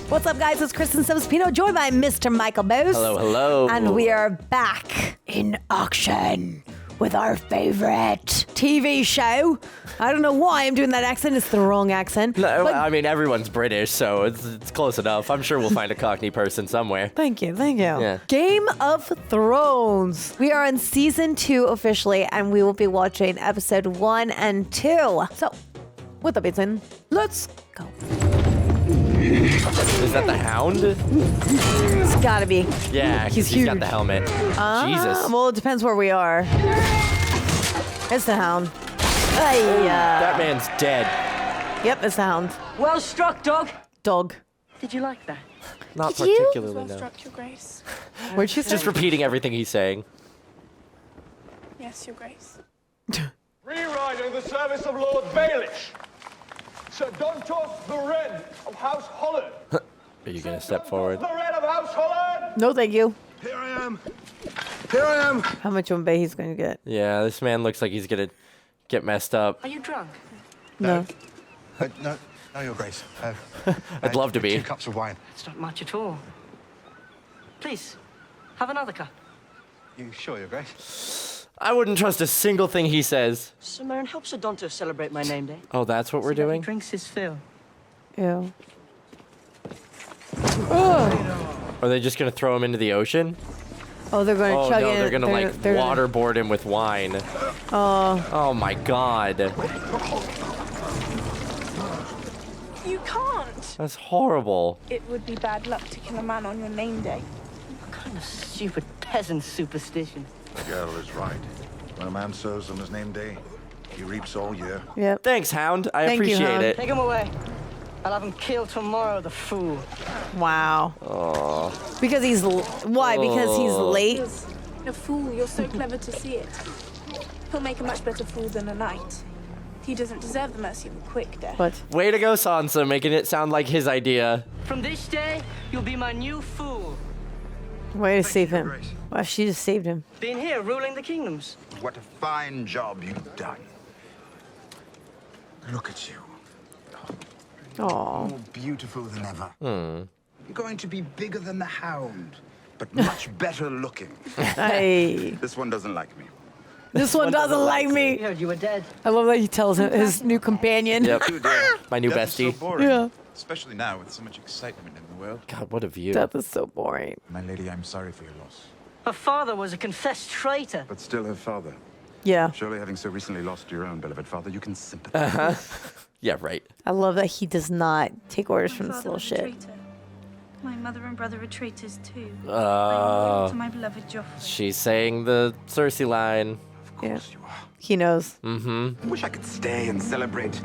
What's up, guys? It's Kristen Michael, joined by Mr. Michael Bose. Hello, hello. And we are back in action with our favorite TV show. I don't know why I'm doing that accent. It's the wrong accent. No, I mean, everyone's British, so it's close enough. I'm sure we'll find a Cockney person somewhere. Thank you. Yeah. Game of Thrones. We are in season 2 officially, and we will be watching episode 1 and 2. So, with that being said, let's go. Is that the Hound? It's gotta be. Yeah, he's got the helmet. Jesus. Well, it depends where we are. It's the Hound. That man's dead. Yep, it's the Hound. Well struck, dog. Dog. Did you like that? Not Did you? particularly, Well no. struck, Your Grace. Where'd she say? Just repeating everything he's saying. Yes, Your Grace. Rewriting the service of Lord Baelish. Sir Dontos the Red of House Holland. Are you going to step forward? The Red of House Holland. No, thank you. Here I am. Here I am. How much Umbe he's gonna get? Yeah, this man looks like he's going to get messed up. Are you drunk? No. No, Your Grace. I'd love to be. 2 cups of wine. It's not much at all. Please, have another cup. You sure, Your Grace? I wouldn't trust a single thing he says. Simone, help Sir Dontos celebrate my name day. Oh, that's what we're So that he doing? drinks his fill. Ew. Are they just going to throw him into the ocean? Oh, they're gonna Oh, chug no, it. they're going to, waterboard him with wine. Oh, my God. You can't. That's horrible. It would be bad luck to kill a man on your name day. What kind of stupid peasant superstition? The girl is right. When a man sows on his name day, he reaps all year. Yep. Thanks, Hound. I Thank you, appreciate Hound. it. Take him away. I'll have him killed tomorrow, the fool. Wow. Oh. Because he's why? Because he's late. You're a fool. You're so clever to see it. He'll make a much better fool than a knight. He doesn't deserve the mercy of a quick death. What? Way to go, Sansa, making it sound like his idea. From this day, you'll be my new fool. Way to save him. Grace. Wow, she just saved him. Been here ruling the kingdoms. What a fine job you've done. Look at you. Oh. More beautiful than ever. You're going to be bigger than the Hound, but much better looking. Hey. This one doesn't like me. This one doesn't like We me. heard you were dead. I love that he tells his new companion. Yep. Too dear. My new Death is bestie. so boring. Yeah. Especially now with so much excitement in the world. God, what a view. Death is so boring. My lady, I'm sorry for your loss. Her father was a confessed traitor. But still her father. Yeah. Surely having so recently lost your own beloved father, you can sympathize. Yeah, right. I love that he does not take orders from My this father little was a shit. traitor. My mother and brother are traitors too. I'm Uh, loyal to my beloved Joffrey. she's saying the Cersei line. Of course you are. He knows. Wish I could stay and celebrate.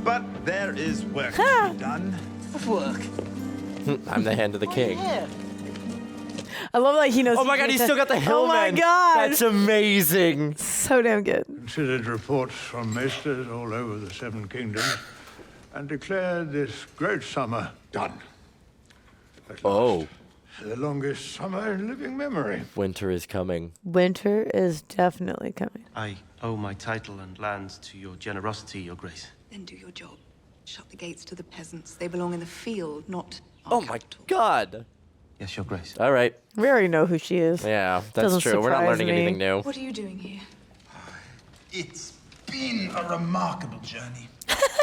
But there is work to be done. Of work. I'm the hand of the king. Yeah. I love that he knows. Oh my God, he's still got the Oh my Hillman. God. That's amazing. So damn good. Considered reports from maesters all over the Seven Kingdoms and declared this great summer done. At Oh, last. The longest summer in living memory. winter is coming. Winter is definitely coming. I owe my title and lands to your generosity, Your Grace. Then do your job. Shut the gates to the peasants. They belong in the field, not our Oh my capital. God. Yes, Your Grace. All right. We already know who she is. Yeah, that's Doesn't true. We're not surprise learning me. anything new. What are you doing here? It's been a remarkable journey.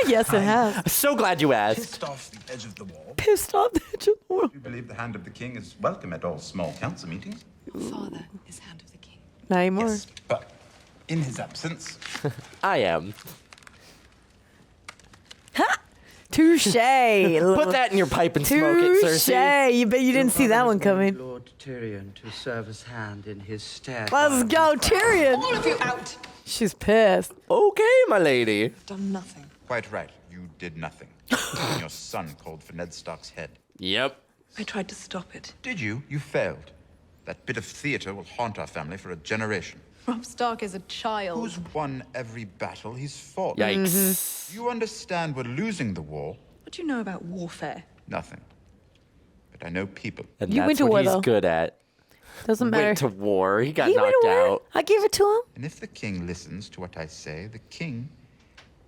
Yes, it has. So glad you asked. Pissed off the edge of the wall. Pissed off the edge of the world. You believe the hand of the king is welcome at all small council meetings? Father is hand of the king. Not anymore. Yes, but in his absence, I am. Touche. Put that in your pipe and smoke it, Cersei. Touche. You bet you didn't see that one coming. Lord Tyrion to serve as hand in his stead. Let's go, Tyrion. All of you out! She's pissed. Okay, my lady. Done nothing. quite right. You did nothing. When your son called for Ned Stark's head. Yep. I tried to stop it. Did you? You failed. That bit of theater will haunt our family for a generation. Robb Stark is a child. Who's won every battle he's fought? Yikes. You understand we're losing the war? What do you know about warfare? Nothing. But I know people. And You that's went to what war, he's though. good at. Doesn't matter. Went to war. He got He went knocked to war. out. I gave it to him. And if the king listens to what I say, the king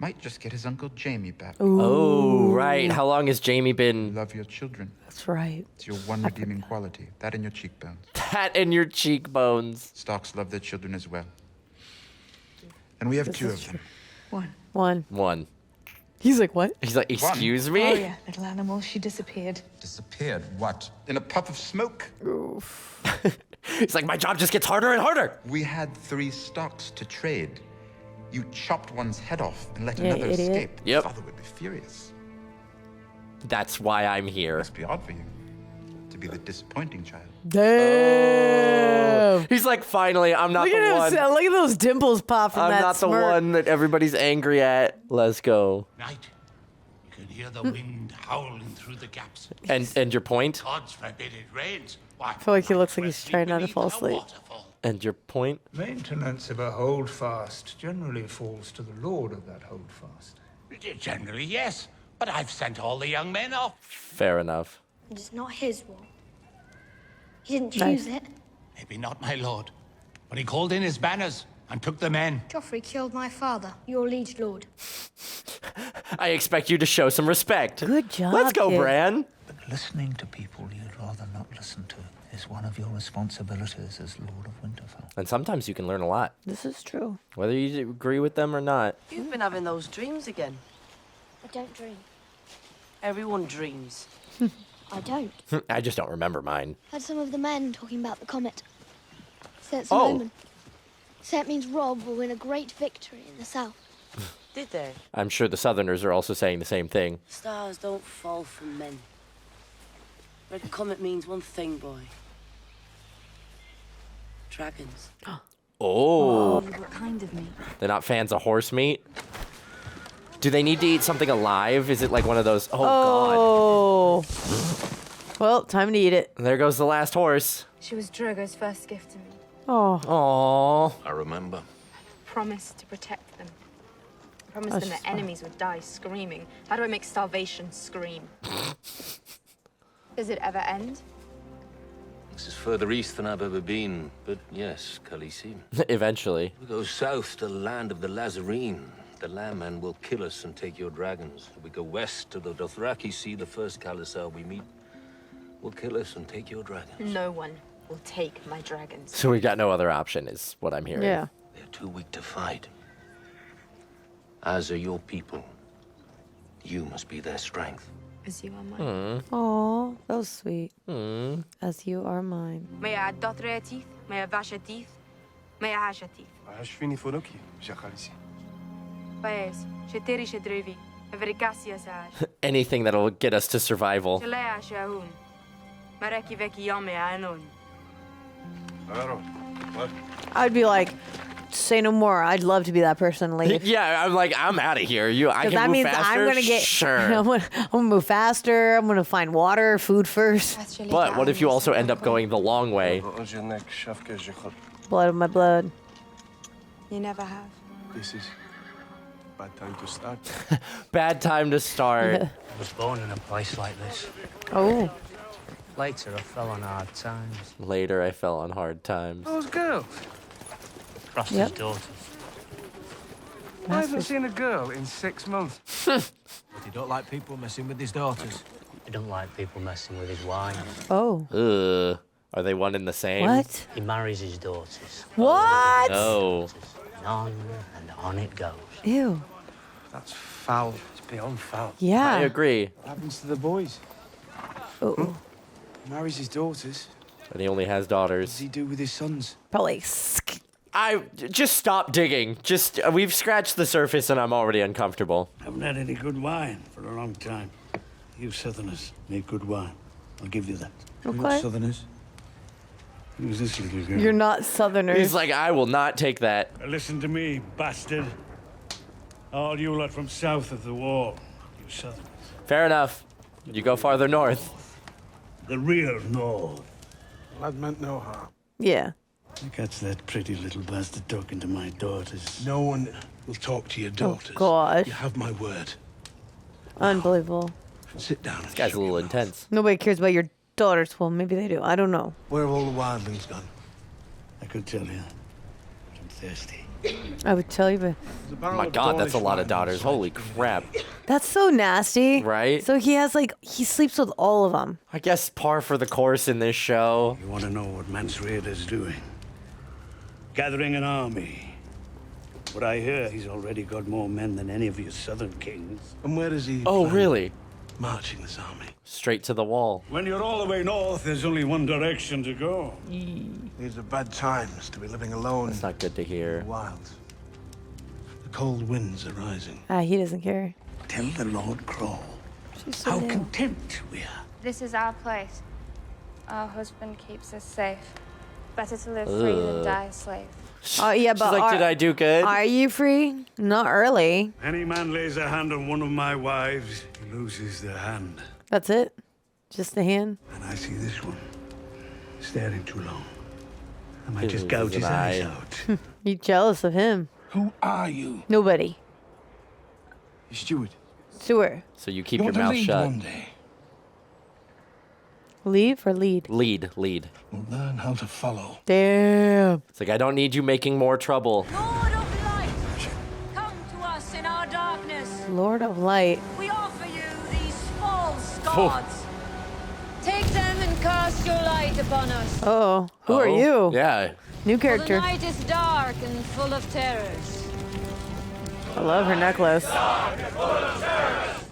Might just get his Uncle Jaime back. Oh, right. How long has Jaime been? Love your children. That's right. It's your one redeeming quality. That and your cheekbones. That and your cheekbones. Starks love their children as well. And we have two of them. One. He's like, what? He's like, excuse me? Oh, yeah, little animal. She disappeared. Disappeared? What? In a puff of smoke? Oof. He's like, my job just gets harder and harder. We had 3 Starks to trade. You chopped one's head off and let another escape. Yep. Father would be furious. That's why I'm here. Must be odd for you to be the disappointing child. Damn. He's like, finally, I'm not Look the one. look at those dimples pop from I'm that not smirk. the one that everybody's angry at. Let's go. Night. You can hear the wind howling through the gaps. And your point? Gods forbid it rains. Why, I feel like he looks like he's trying not to fall asleep. And your point? Maintenance of a holdfast generally falls to the lord of that holdfast. Generally, yes. But I've sent all the young men off. Fair enough. It's not his war. He didn't choose it. Maybe not, my lord. But he called in his banners and took the men. Joffrey killed my father, your liege lord. I expect you to show some respect. Good job, Let's go, kid. Bran. But listening to people you'd rather not listen to is one of your responsibilities as Lord of Winterfell. And sometimes you can learn a lot, This is true. whether you agree with them or not. You've been having those dreams again. I don't dream. Everyone dreams. I don't. I just don't remember mine. Heard some of the men talking about the comet. Said it's Oh. an omen. Said it means Robb will win a great victory in the south. Did they? I'm sure the Southerners are also saying the same thing. Stars don't fall from men. Red comet means one thing, boy. Dragons. Oh. What kind of meat? They're not fans of horse meat? Do they need to eat something alive? Is it like one of those? Oh, Well, time to eat it. God. There goes the last horse. She was Drogo's first gift to me. Oh. Aww. I remember. Promised to protect them. I promised That's them that fine. enemies would die screaming. How do I make starvation scream? Does it ever end? This is further east than I've ever been, but yes, Khaleesi. Eventually. We go south to the land of the Lazarene. The Landman will kill us and take your dragons. If we go west to the Dothraki Sea, the first Khalasar we meet will kill us and take your dragons. No one will take my dragons. So we got no other option, is what I'm hearing. Yeah. They're too weak to fight. As are your people. You must be their strength. As you are mine. Oh, that was sweet. As you are mine. May I dotre teeth? May I vash teeth? May I hash teeth? Ashvini Fonoki, Jakalisi. Paes, sheteri shedrevi, everikasia saj. Anything that'll get us to survival. Shelea shahun. Mareki veki yame anon. I'd be like, say no more. I'd love to be that person. Leave. Yeah, I'm like, I'm out of here. I can that move means faster. I'm gonna get. Sure. I'm gonna move faster. I'm gonna find water, food first. But what if you also end up going the long way? Blood of my blood. You never have. This is bad time to start. Bad time to start. I was born in a place like this. Oh. Later, I fell on hard times. Later, I fell on hard times. Those girls. Frosty's Yep. daughters. I haven't seen a girl in 6 months. But he don't like people messing with his daughters. He don't like people messing with his wife. Oh. Ugh. Are they one and the same? What? He marries his daughters. What? No. And on it goes. Ew. That's foul. It's beyond foul. Yeah. I agree. What happens to the boys? Oh. He marries his daughters. And he only has What daughters. does he do with his sons? Probably. I just stop digging. We've scratched the surface and I'm already uncomfortable. Haven't had any good wine for a long time. You Southerners make good wine. I'll give you that. Okay. You're not Southerners. Who's this little girl? You're not Southerners. He's like, I will not take that. Now listen to me, bastard. All you lot from south of the wall. You Southerners. Fair enough. You go farther north. The real North. Lad meant no harm. Yeah. Catch that pretty little bastard talking to my daughters. No one will talk to your daughters. gosh. You have my word. Unbelievable. Sit down. This guy's a little intense. Nobody cares about your daughters. Well, maybe they do. I don't know. Where have all the wildlings gone? I could tell you. But I'm thirsty. I would tell you, but Oh my God, that's a lot of daughters. Holy crap. that's so nasty. Right? So he has he sleeps with all of them. I guess par for the course in this show. You want to know what Mansriada's doing? Gathering an army. What I hear, he's already got more men than any of your southern kings. And where does he Oh, plan really? marching this army? Straight to the wall. When you're all the way north, there's only one direction to go. These are bad times to be living alone. That's not good to hear. In the wilds. The cold winds are rising. He doesn't care. Tell the Lord Crow how content we are. This is our place. Our husband keeps us safe. Better to live free than die a slave. Oh yeah, She's but like, did I do good? Are you free? Not early. Any man lays a hand on one of my wives, he loses their hand. That's it. Just the hand. And I see this one staring too long. I might just Loses gouge his an eyes eye. out. You jealous of him? Who are you? Nobody. Steward. Sewer. So you keep You your want to mouth lead shut. one day? Leave or lead? Lead. We'll learn how to follow. Damn. It's like, I don't need you making more trouble. Lord of light, come to us in our darkness. Lord of Light. We offer you these false gods. Take them and cast your light upon us. Oh, who are you? Yeah. New For the character. night is dark and full of terrors. I love her necklace.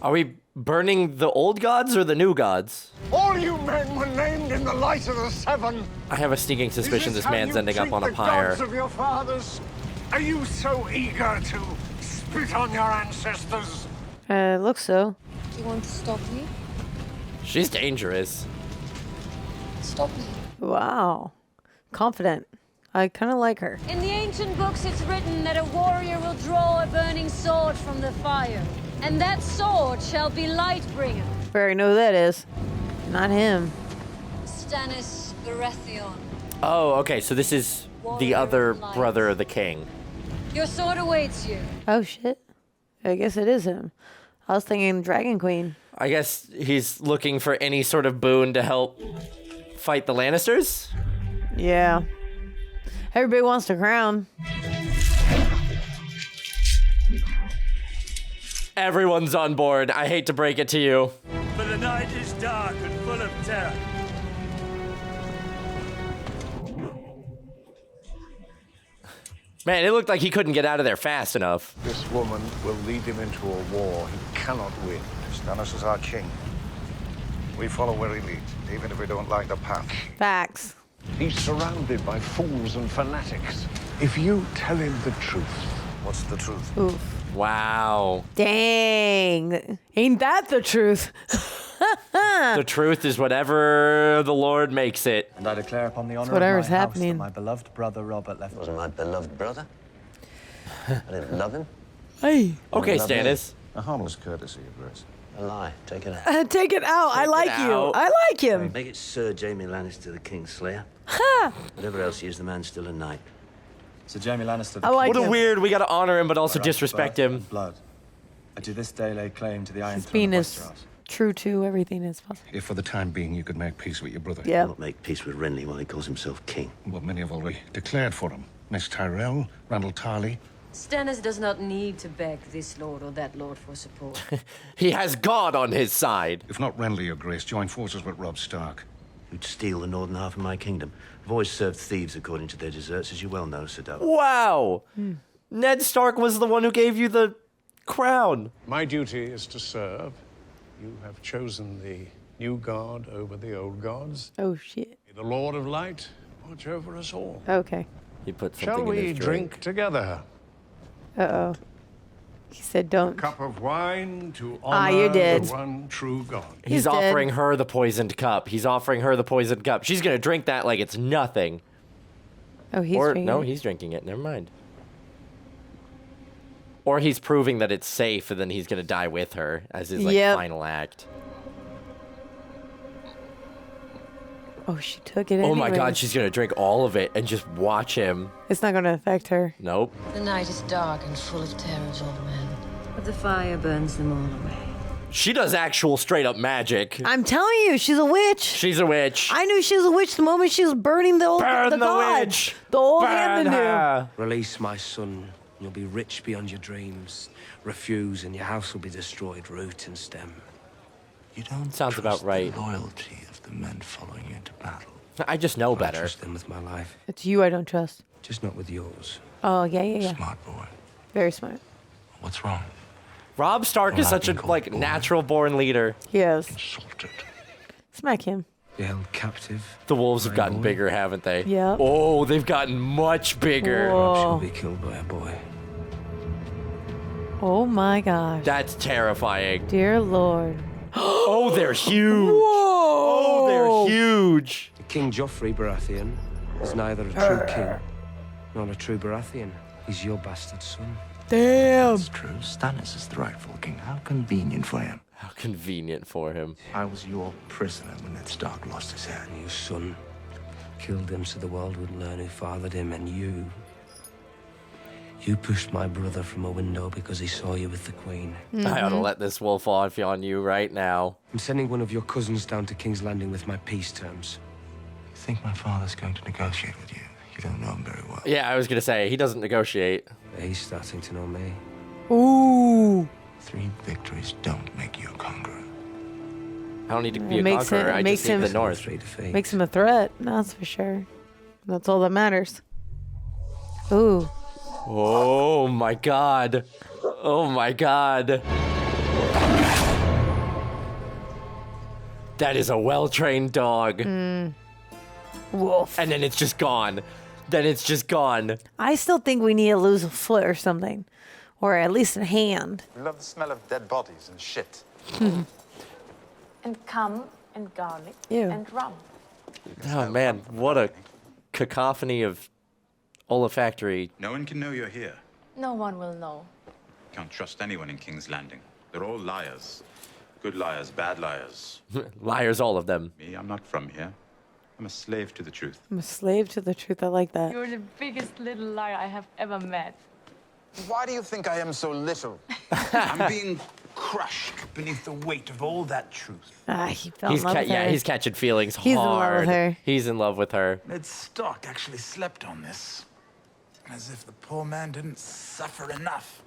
Are we burning the old gods or the new gods? All you men were named in the light of the seven. I have a sneaking suspicion Is this how man's you ending up treat on a the pyre. gods of your fathers? Are you so eager to spit on your ancestors? Looks so. Do you want to stop me? She's dangerous. Stop me. Wow. Confident. I kind of like her. In the ancient books, it's written that a warrior will draw a burning sword from the fire, and that sword shall be Lightbringer. I already know who that is. Not him. Stannis Baratheon. Oh, okay, so this is the other brother of the king. Your sword awaits you. Oh, shit. I guess it is him. I was thinking Dragon Queen. I guess he's looking for any sort of boon to help fight the Lannisters? Yeah. Everybody wants the crown. Everyone's on board. I hate to break it to you. For the night is dark and full of terror. Man, it looked like he couldn't get out of there fast enough. This woman will lead him into a war he cannot win. Stannis is our king. We follow where he leads, even if we don't like the path. Facts. He's surrounded by fools and fanatics. If you tell him the truth, what's the truth? Oof. Wow. Dang. Ain't that the truth? The truth is whatever the Lord makes it. And I declare upon the honor of whatever's my house happening. that my beloved brother Robert left. Wasn't my beloved brother? I didn't love him. Hey. Okay, Stannis. A harmless courtesy, Your Grace. A lie. Take it out. Take it out. I like you. out. I like him. Make it Sir Jaime Lannister, the Kingslayer. Ha! Whatever else he is, the man's still a knight. Sir Jaime Lannister. I like What a him. weird, we gotta honor him, but also Whereas disrespect birth him. and blood. I to this day lay claim to the Iron He's Throne being of as Westeros. true to everything as possible. If for the time being you could make peace with your brother. Yeah. Not make peace with Renly while he calls himself king. Well, many have already declared for him. Miss Tyrell, Randall Tarley. Stannis does not need to beg this lord or that lord for support. He has God on his side. If not Renly, Your Grace, join forces with Robb Stark. Who'd steal the northern half of my kingdom. I've always served thieves according to their deserts, as you well know, Sir Davos. Wow. Ned Stark was the one who gave you the crown. My duty is to serve. You have chosen the new god over the old gods. Oh, shit. The Lord of Light, watch over us all. Okay. He put something Shall in we his drink together? Uh-oh. He said don't. Cup of wine to Ah, honor you did. the one true God. He's dead. offering her the poisoned cup. He's offering her the poisoned cup. She's gonna drink that like it's nothing. Oh, he's Or drinking no, it. he's drinking it. Never mind. Or he's proving that it's safe, and then he's gonna die with her as his like Yep. final act. Oh, she took it Oh my God, anyways. she's gonna drink all of it and just watch him. It's not going to affect her. Nope. The night is dark and full of terrors, old man. But the fire burns them all away. She does actual straight up magic. I'm telling you, she's a witch. She's a witch. I knew she was a witch the moment she was burning the old Burn the god. witch. The old Burn hand her. Release my son. You'll be rich beyond your dreams. Refuse, and your house will be destroyed, root and stem. You don't Sounds about right. the loyalty of the men following you into battle. I just know I better. trust them with my life, It's you I don't trust. just not with yours. Oh, yeah. Smart boy. Very smart. What's wrong? Robb Stark is such a natural born leader. He is. Smack him. Be held captive. The wolves have gotten bigger, haven't they? Yep. Oh, they've gotten much bigger. Whoa. She'll be killed by a boy. Oh my gosh. That's terrifying. Dear Lord. Oh, they're huge. Whoa. Oh, they're huge. King Joffrey Baratheon is neither a true king nor a true Baratheon. He's your bastard son. Damn. It's true. Stannis is the rightful king. How convenient for him. How convenient for him. I was your prisoner when Ned Stark lost his head. And your son killed him so the world would learn who fathered him, and you pushed my brother from a window because he saw you with the queen. I ought to let this wolf off on you right now. I'm sending one of your cousins down to King's Landing with my peace terms. You think my father's going to negotiate with you? You don't know him very well. Yeah, I was going to say, he doesn't negotiate. He's starting to know me. Ooh. 3 victories don't make you a conqueror. I don't need to be a conqueror. I just need the north. Makes him a threat. That's for sure. That's all that matters. Ooh. Oh my god. Oh my god. That is a well-trained dog. Wolf. And then it's just gone. Then it's just gone. I still think we need to lose a foot or something. Or at least a hand. We love the smell of dead bodies and shit. And cum and garlic Ew. and rum. Oh man, what a cacophony of olfactory. No one can know you're here. No one will know. Can't trust anyone in King's Landing. They're all liars. Good liars, bad liars. Liars, all of them. Me, I'm not from here. I'm a slave to the truth. I'm a slave to the truth. I like that. You're the biggest little liar I have ever met. Why do you think I am so little? I'm being crushed beneath the weight of all that truth. He fell in love with her. Yeah, he's catching feelings He's in love hard. with her. He's in love with her. Ned Stark actually slept on this. As if the poor man didn't suffer enough.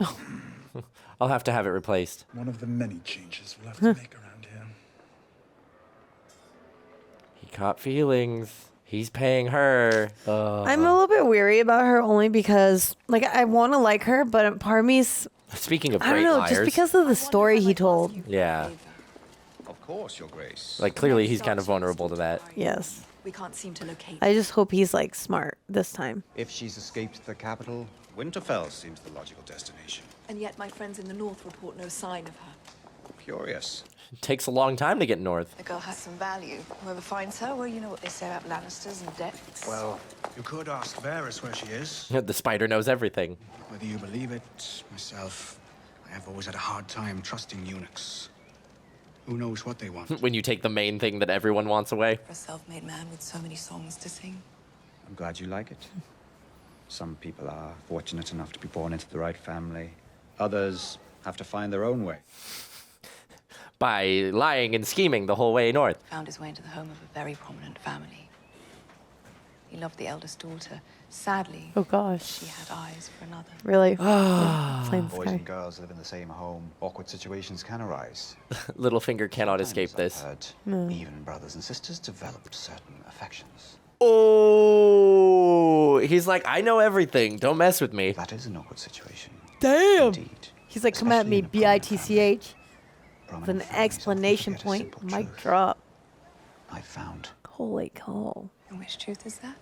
I'll have to have it replaced. One of the many changes we'll have to make around here. He caught feelings. He's paying her. I'm a little bit weary about her only because, like, I want to like her, but part of me's... Speaking of I don't great know, liars. just because of the story he told. Yeah. Of course, Your Grace. Like, clearly he's kind of vulnerable to that. Yes. We can't seem to locate. I just hope he's, like, smart this time. If she's escaped the capital, Winterfell seems the logical destination. And yet my friends in the north report no sign of her. Curious. It takes a long time to get north. The girl has some value. Whoever finds her, well, you know what they say about Lannisters and depths. Well, you could ask Varys where she is. The spider knows everything. Whether you believe it, myself, I have always had a hard time trusting eunuchs. Who knows what they want? When you take the main thing that everyone wants away. For a self-made man with so many songs to sing. I'm glad you like it. Some people are fortunate enough to be born into the right family. Others have to find their own way. By lying and scheming the whole way north. Found his way into the home of a very prominent family. He loved the eldest daughter. Sadly, Oh, gosh. she had eyes for another. Really? Boys and girls live in the same home. Awkward situations can arise. Littlefinger cannot escape this. Even brothers and sisters develop certain affections. Oh, he's like, I know everything. Don't mess with me. That is an awkward situation. Damn. He's like, come at me, B-I-T-C-H. With an explanation point. Mic drop. I found. Holy cow. And which truth is that?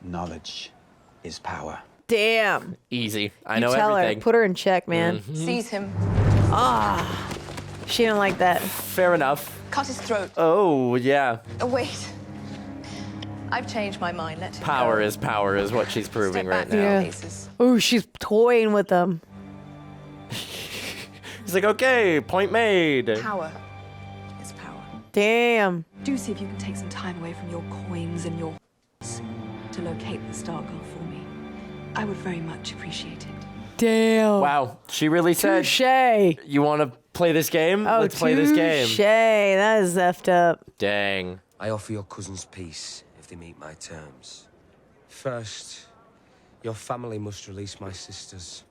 Knowledge is power. Damn. Easy. I You know tell everything. her. Put her in check, man. Seize him. Ah. She didn't like that. Fair enough. Cut his throat. Oh, yeah. Oh, wait. I've changed my mind. Let him Power go. is what she's proving right now. Yeah. Oh, she's toying with them. He's like, okay, point made. Power is power. Damn. Do see if you can take some time away from your coins and your to locate the Star Girl for me. I would very much appreciate it. Damn. Wow, she really said, Touché. you want to Play this game? Oh, Let's play this game. touche. That is effed up. Dang. I offer your cousins peace if they meet my terms. First, your family must release my sisters.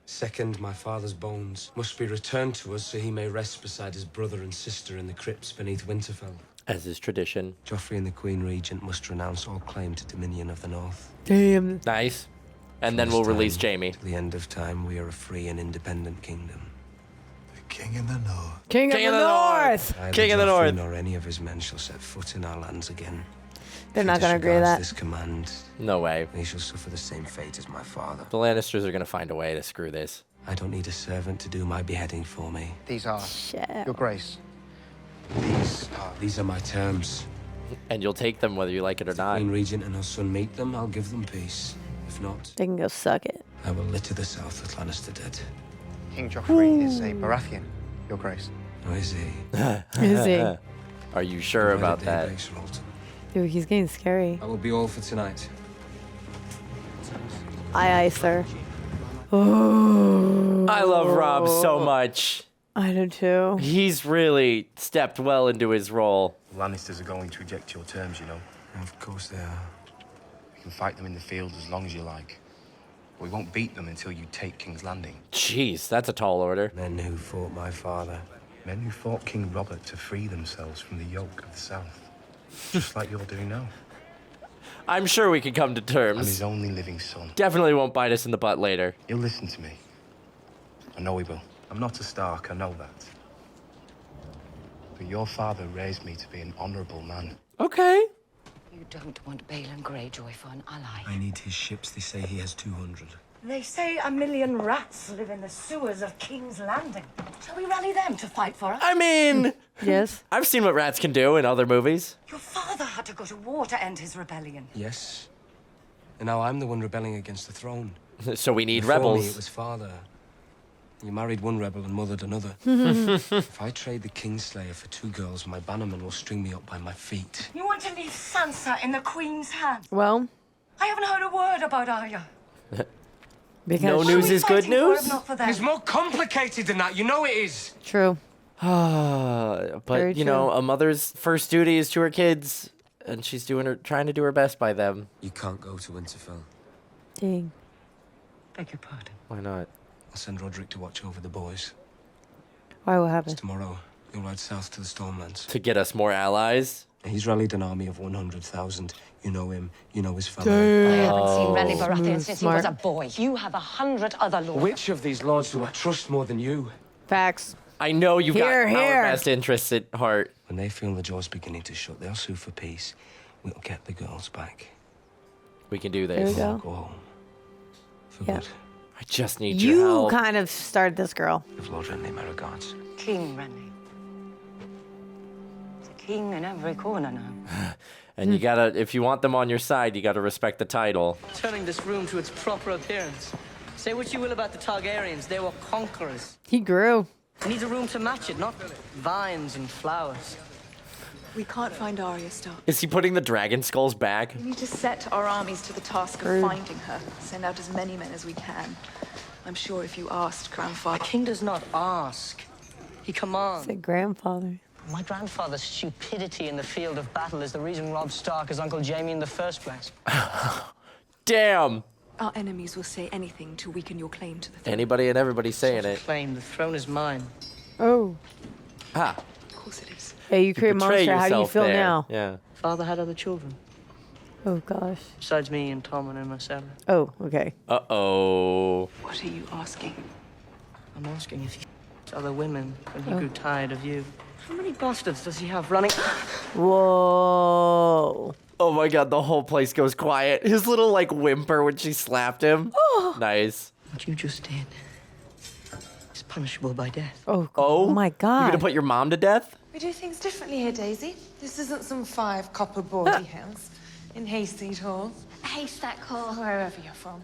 Second, my father's bones must be returned to us so he may rest beside his brother and sister in the crypts beneath Winterfell. As is tradition. Joffrey and the Queen Regent must renounce all claim to dominion of the North. Damn. Nice. And then we'll release Jaime. To the end of time, we are a free and independent kingdom. King in the North. King of the North. Neither King of the Joffrey North. nor any of his men shall set foot in our lands again. They're If not he going to agree with disregards that. this command, No way. he shall suffer the same fate as my father. The Lannisters are going to find a way to screw this. I don't need a servant to do my beheading for me. These are, Your Grace. These are my terms. And you'll take them whether you like it or not. Queen Regent and her son meet them, I'll give them peace. If not, They can go suck it. I will litter the south with Lannister dead. King Joffrey is a Baratheon, Your Grace. Oh, is he? Is he? Are you sure about that? Dude, he's getting scary. That will be all for tonight. Aye, sir. Oh. I love Robb so much. I do too. He's really stepped well into his role. The Lannisters are going to reject your terms, you know. Of course they are. You can fight them in the field as long as you like. But we won't beat them until you take King's Landing. Jeez, that's a tall order. Men who fought my father. Men who fought King Robert to free themselves from the yoke of the South. Just like you're doing now. I'm sure we can come to terms. I'm his only living son. Definitely won't bite us in the butt later. He'll listen to me. I know he will. I'm not a Stark, I know that. But your father raised me to be an honorable man. Okay. You don't want Balon Greyjoy for an ally. I need his ships. They say he has 200. They say 1 million rats live in the sewers of King's Landing. Shall we rally them to fight for us? I mean... Yes. I've seen what rats can do in other movies. Your father had to go to war to end his rebellion. Yes. And now I'm the one rebelling against the throne. So we need Before rebels. Me, it was father. You married one rebel and mothered another. If I trade the Kingslayer for 2 girls, my bannermen will string me up by my feet. You want to leave Sansa in the Queen's hands? Well, I haven't heard a word about Arya. because No news is good Fighting for news? him, not for them. It's more complicated than that. You know it is. True. But, Very you know, true. a mother's first duty is to her kids, and she's trying to do her best by them. You can't go to Winterfell. Dang. Beg your pardon. Why not? I'll send Roderick to watch over the boys. Why? What happened? Tomorrow, you'll ride south to the Stormlands. To get us more allies? He's rallied an army of 100,000. You know him. You know his family. I haven't seen Renly Baratheon since Smart. he was a boy. You have 100 other lords. Which of these lords do I trust more than you? Facts. I know you've Here, got here. our best interests at heart. When they feel the jaws beginning to shut, they'll sue for peace. We'll get the girls back. We can do There we this. go. Go home. For Yeah. good. I just need your You help. kind of started this girl. Give Lord Renly my regards. King Renly. There's a king in every corner now. And you gotta, if you want them on your side, you gotta respect the title. Turning this room to its proper appearance. Say what you will about the Targaryens, they were conquerors. He grew. It needs a room to match it, not vines and flowers. We can't find Arya Stark. Is he putting the dragon skulls back? We need to set our armies to the task of Rude. finding her. Send out as many men as we can. I'm sure if you asked A Grandfather... king does not ask. He commands. Say grandfather. My grandfather's stupidity in the field of battle is the reason Robb Stark is Uncle Jaime in the first place. Damn. Our enemies will say anything to weaken your claim to the throne. Anybody and everybody saying it. Claim the throne is mine. Oh. Ha. Of course it is. Hey, you create a Betray monster. How do you yourself feel there. now? Yeah. Father had other children, Oh, gosh. besides me and Tommen and Marcella. Oh, okay. Uh-oh. What are you asking? I'm asking if he other women when he Oh. grew tired of you. How many bastards does he have running? Whoa. Oh my god, the whole place goes quiet. His little, like, whimper when she slapped him. Oh. What Nice. you just did is punishable by death. Oh, Oh? my You're God. gonna put your mom to death? We do things differently here, Daisy. This isn't some 5 copper boarding house in Hayseed Hall. Haystack Hall. Wherever you're from.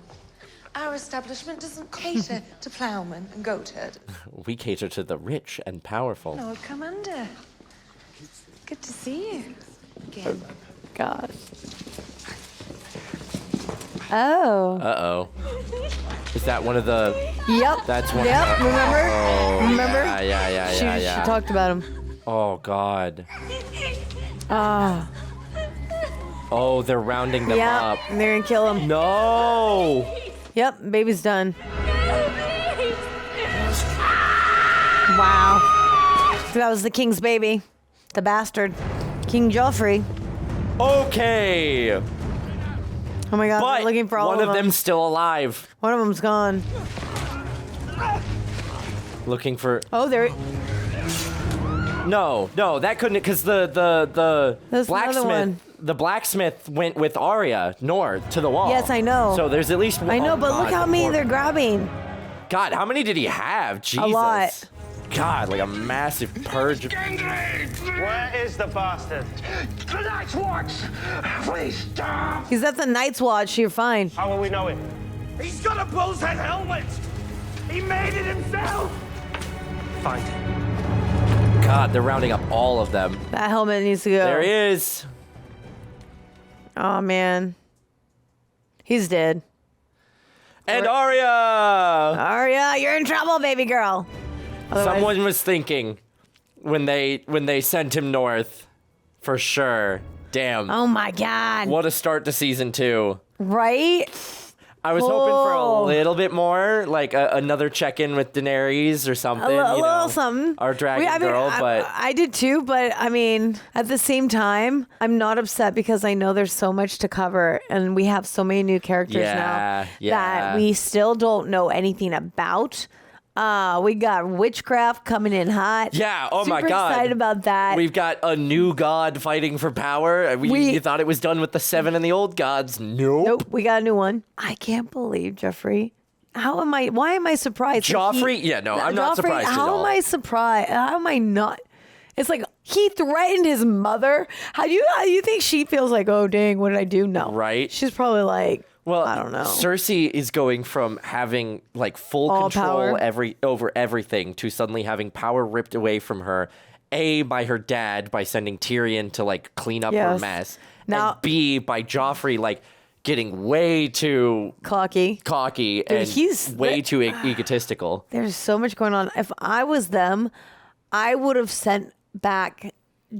Our establishment doesn't cater to ploughmen and goatherd. We cater to the rich and powerful. Lord Commander. Good to see you again. Gosh. Oh. Uh-oh. Is that one of the... Yep. That's one Yep, of the... remember? Oh, Remember? Yeah. She talked about him. Oh, God. Ah. Oh, they're rounding them up. And they're gonna kill him. No! Yep, baby's done. Wow. That was the king's baby. The bastard. King Joffrey. Okay. Oh my God, But they're looking for all one of of them. them's still alive. One of them's gone. Looking for... Oh, there... No, that couldn't... Because the There's another one. blacksmith... The blacksmith went with Arya north to the wall. Yes, I know. So there's at least one. I know, but look how many they're grabbing. God, how many did he have? Jesus. A lot. God, like a massive purge. Where is the bastard? The Night's Watch! Please stop! He's at the Night's Watch. You're fine. How will we know it? He's got a bull's head helmet! He made it himself! Find him. God, they're rounding up all of them. That helmet needs to go. There he is. Oh, man. He's dead. And Arya! Arya, you're in trouble, baby girl. Someone was thinking when they sent him north, for sure. Damn. Oh my God. What a start to season 2. Right? I was hoping for a little bit more, like another check-in with Daenerys or something. A little something. Our dragon girl, but I did too. But I mean, at the same time, I'm not upset because I know there's so much to cover, and we have so many new characters now that we still don't know anything about. We got witchcraft coming in hot. Yeah, oh my Super God. excited about that. We've got a new god fighting for power. You thought it was done with the 7 and the old gods. Nope. We got a new one. I can't believe, Jeffrey. Why am I surprised? Joffrey? I'm not surprised at all. How am I surprised? How am I not? It's like he threatened his mother. How do you think she feels like, oh, dang, what did I do? No. Right. She's probably like, well, I don't know. Cersei is going from having like full All control power. over everything to suddenly having power ripped away from her. A, by her dad, by sending Tyrion to like clean up her Yes. mess. Now- And B, by Joffrey like getting way too cocky and he's way too egotistical. There's so much going on. If I was them, I would have sent back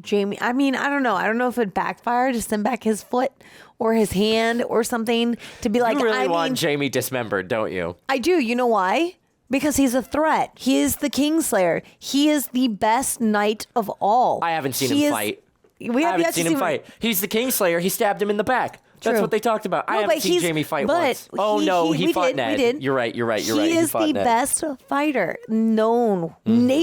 Jaime. I mean, I don't know. I don't know if it backfired to send back his foot or his hand or something to be like, You really want Jaime dismembered, don't you? I do. You know why? Because he's a threat. He is the Kingslayer. He is the best knight of all. I haven't seen him fight. We I have haven't yet to seen see him fight. He's the Kingslayer. He stabbed him in the back. That's True. what they talked about. I No, haven't but seen he's- Jaime fight but once. Oh no, he fought Ned. We did. You're right. He is fought the Ned. best fighter known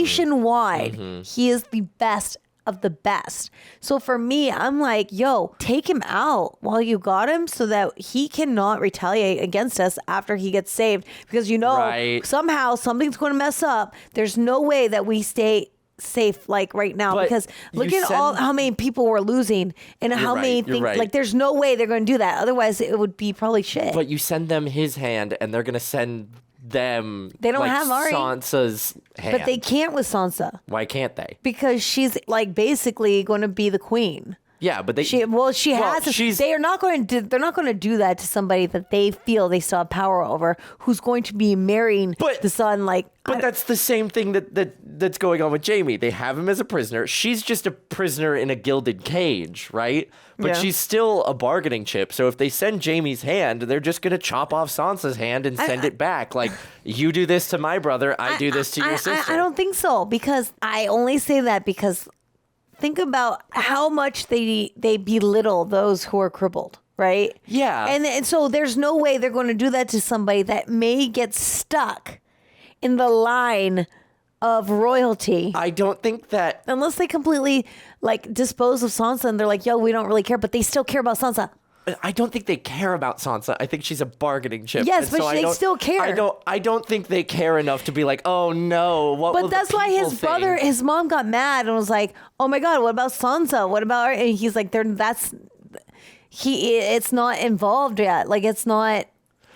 nationwide. He is the best of the best. So for me, I'm like, yo, take him out while you got him so that he cannot retaliate against us after he gets saved. Because somehow something's going to mess up. There's no way that we stay safe like right now, But because look you at send- how many people we're losing and how many you're things right. like there's no way they're going to do that. Otherwise it would be probably shit. But you send them his hand, and they're gonna send them. They don't like, have Arya. Sansa's hand. But they can't with Sansa Why can't they? because she's like basically going to be the queen. Yeah, but they. She has. They are not going to. They're not going to do that to somebody that they feel they still have power over, who's going to be marrying the son. Like, But that's the same thing that's going on with Jaime. They have him as a prisoner. She's just a prisoner in a gilded cage, right? But Yeah. she's still a bargaining chip. So if they send Jaime's hand, they're just going to chop off Sansa's hand and send it back. Like, you do this to my brother, I do this to your sister. I don't think so, because I only say that because think about how much they belittle those who are crippled, right? Yeah. And so there's no way they're going to do that to somebody that may get stuck in the line of royalty. I don't think that... Unless they completely like dispose of Sansa and they're like, yo, we don't really care, but they still care about Sansa. I don't think they care about Sansa. I think she's a bargaining chip. Yes, And but so they still care. I don't think they care enough to be like, oh no, what will But the that's why people his brother, think? his mom got mad and was like, "Oh my God, what about Sansa? What about?" Her? And he's like, it's not involved yet. Like it's not."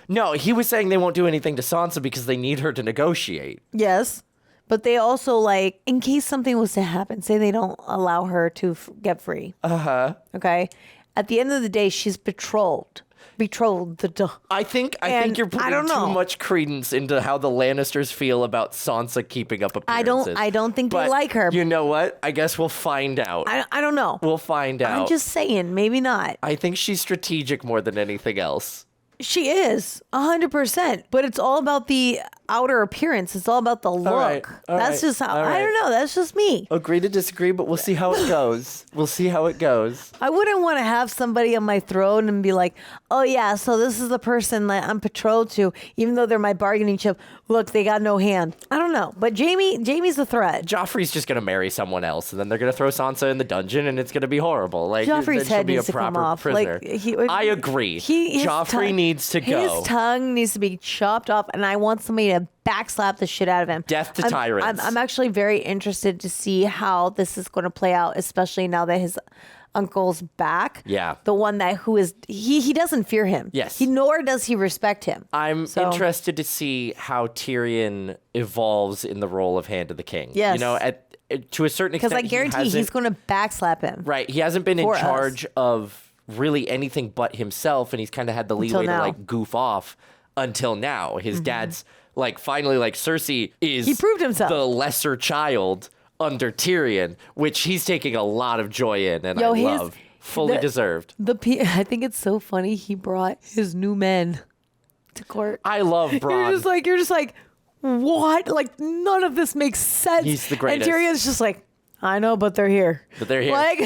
No, he was saying they won't do anything to Sansa because they need her to negotiate. Yes, but they also like, in case something was to happen, say they don't allow her to get free. Uh-huh. Okay. At the end of the day, she's betrothed. betrothed. I think you're putting too much credence into how the Lannisters feel about Sansa keeping up appearances. I don't think they But like her. You know what? I guess we'll find out. I don't know. We'll find out. I'm just saying, maybe not. I think she's strategic more than anything else. She is 100%, but it's all about the outer appearance. It's all about the look. All That's right, just how, all I right. don't know. That's just me. Agree to disagree, but we'll see how it goes. I wouldn't want to have somebody on my throne and be like, oh yeah, so this is the person that I'm betrothed to, even though they're my bargaining chip. Look, they got no hand. I don't know. But Jaime's a threat. Joffrey's just going to marry someone else, and then they're going to throw Sansa in the dungeon, and it's going to be horrible. Like, Joffrey's she'll head be needs a to come proper off. prisoner. I agree. Joffrey needs to go. His tongue needs to be chopped off, and I want somebody to backslap the shit out of him. Death to tyrants. I'm actually very interested to see how this is going to play out, especially now that his uncle's back. Yeah. The one he doesn't fear him. Yes. Nor does he respect him. I'm interested to see how Tyrion evolves in the role of Hand of the King. Yes. You know, to a certain extent. Because I guarantee he's going to backslap him. Right. He hasn't been in charge of really anything but himself, and he's kind of had the leeway to like goof off until now. His dad's finally Cersei is he proved himself. The lesser child under Tyrion, which he's taking a lot of joy in, and I love. Fully deserved. I think it's so funny he brought his new men to court. I love Bronn. You're just like, what? Like, none of this makes sense. He's the greatest. And Tyrion's just like, I know, but they're here. Like,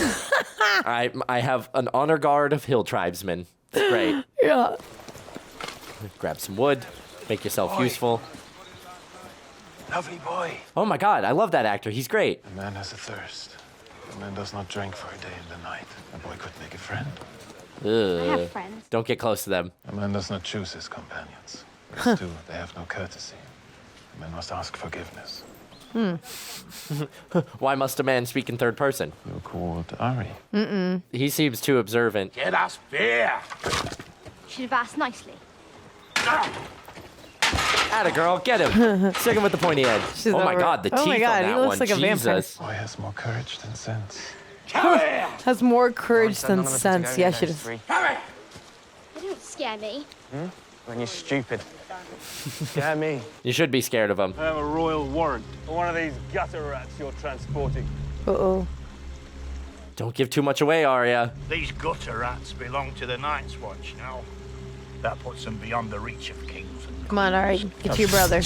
I have an honor guard of hill tribesmen. It's great. Yeah. Grab some wood. Make yourself useful. Lovely boy. Oh my God, I love that actor. He's great. A man has a thirst. A man does not drink for a day and a night. A boy could make a friend. Ugh. I have friends. Don't get close to them. A man does not choose his companions. Those two, they have no courtesy. A man must ask forgiveness. Why must a man speak in third person? You're called Arya. Mm-mm. He seems too observant. Get us beer. Should have asked nicely. Atta girl, get him. Stick him with the pointy head. Oh my God, the teeth on that he looks one. like a vampire. Jesus. Boy has more courage than sense. Has more courage than sense. Yeah, she does. They don't scare me. When you're stupid. Scare me. You should be scared of him. I have a royal warrant for one of these gutter rats you're transporting. Uh-oh. Don't give too much away, Arya. These gutter rats belong to the Night's Watch now. That puts them beyond the reach of kings. Come on, all right. Get to your brother.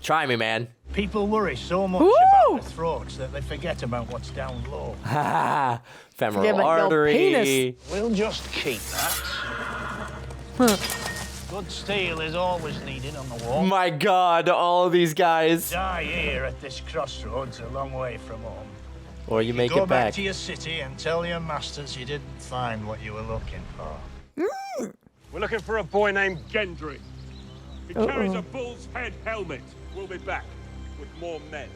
Try me, man. People worry so much Woo! about the throats that they forget about what's down low. Ha Femoral Yeah, but your artery. penis. We'll just keep that. Good steel is always needed on the wall. My God, all of these guys. Die here at this crossroads a long way from home. Or you make Go it back back. to your city and tell your masters you didn't find what you were looking for. We're looking for a boy named Gendry. He Uh-oh. carries a bull's head helmet. We'll be back with more men.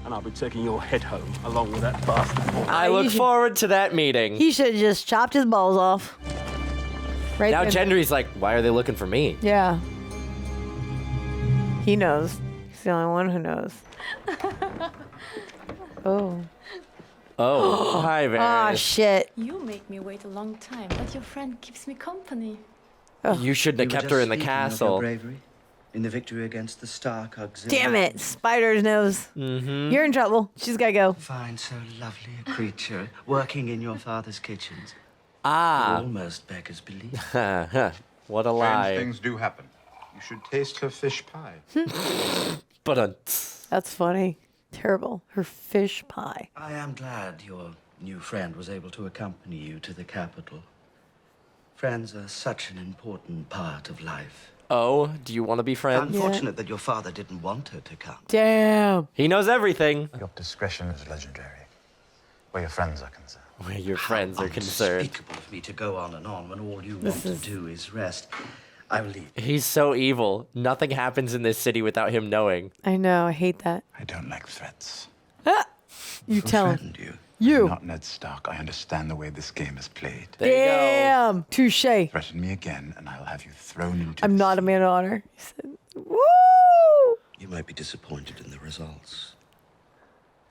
And I'll be taking your head home along with that bastard boy. I look forward to that meeting. He should have just chopped his balls off. Right Now then. Gendry's like, why are they looking for me? Yeah. He knows. He's the only one who knows. Oh. Oh, hi, Varys. Ah, shit. You make me wait a long time, but your friend keeps me company. You shouldn't have kept her in the castle. Bravery in the victory against the Stark auxiliary. Damn it. Spider's nose. Mm-hmm. You're in trouble. She's got to go. Find so lovely a creature working in your father's kitchens. Ah. Almost beggars belief. What a lie. Strange things do happen. You should taste her fish pie. That's funny. Terrible. Her fish pie. I am glad your new friend was able to accompany you to the capital. Friends are such an important part of life. Oh, do you want to be friends? Unfortunate that your father didn't want her to come. Damn. He knows everything. Your discretion is legendary, where your friends are concerned. Where your friends are concerned. Unspeakable of me to go on and on when all you This want is- to do is rest. I will leave. He's so evil. Nothing happens in this city without him knowing. I know. I hate that. I don't like threats. You tell him. I'm not Ned Stark. I understand the way this game is played. Damn. Touche. Threaten me again, and I'll have you thrown into. I'm not a man of honor. He said, woo! You might be disappointed in the results.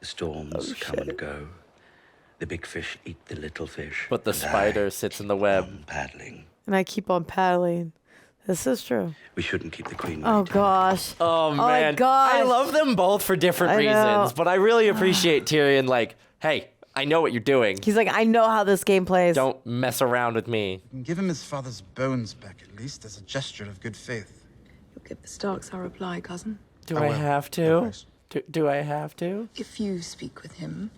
The storms come and go, The big fish eat the little fish. But the spider sits in the web. Paddling. And I keep on paddling. This is true. We shouldn't keep the queen. Oh, gosh. Oh, man. my gosh. I love them both for different reasons, but I really appreciate Tyrion, like, hey, I know what you're doing. He's like, I know how this game plays. Don't mess around with me. You can give him his father's bones back, at least, as a gesture of good faith. You'll give the Starks our reply, cousin. Do I have to? Do I have to? If you speak with him,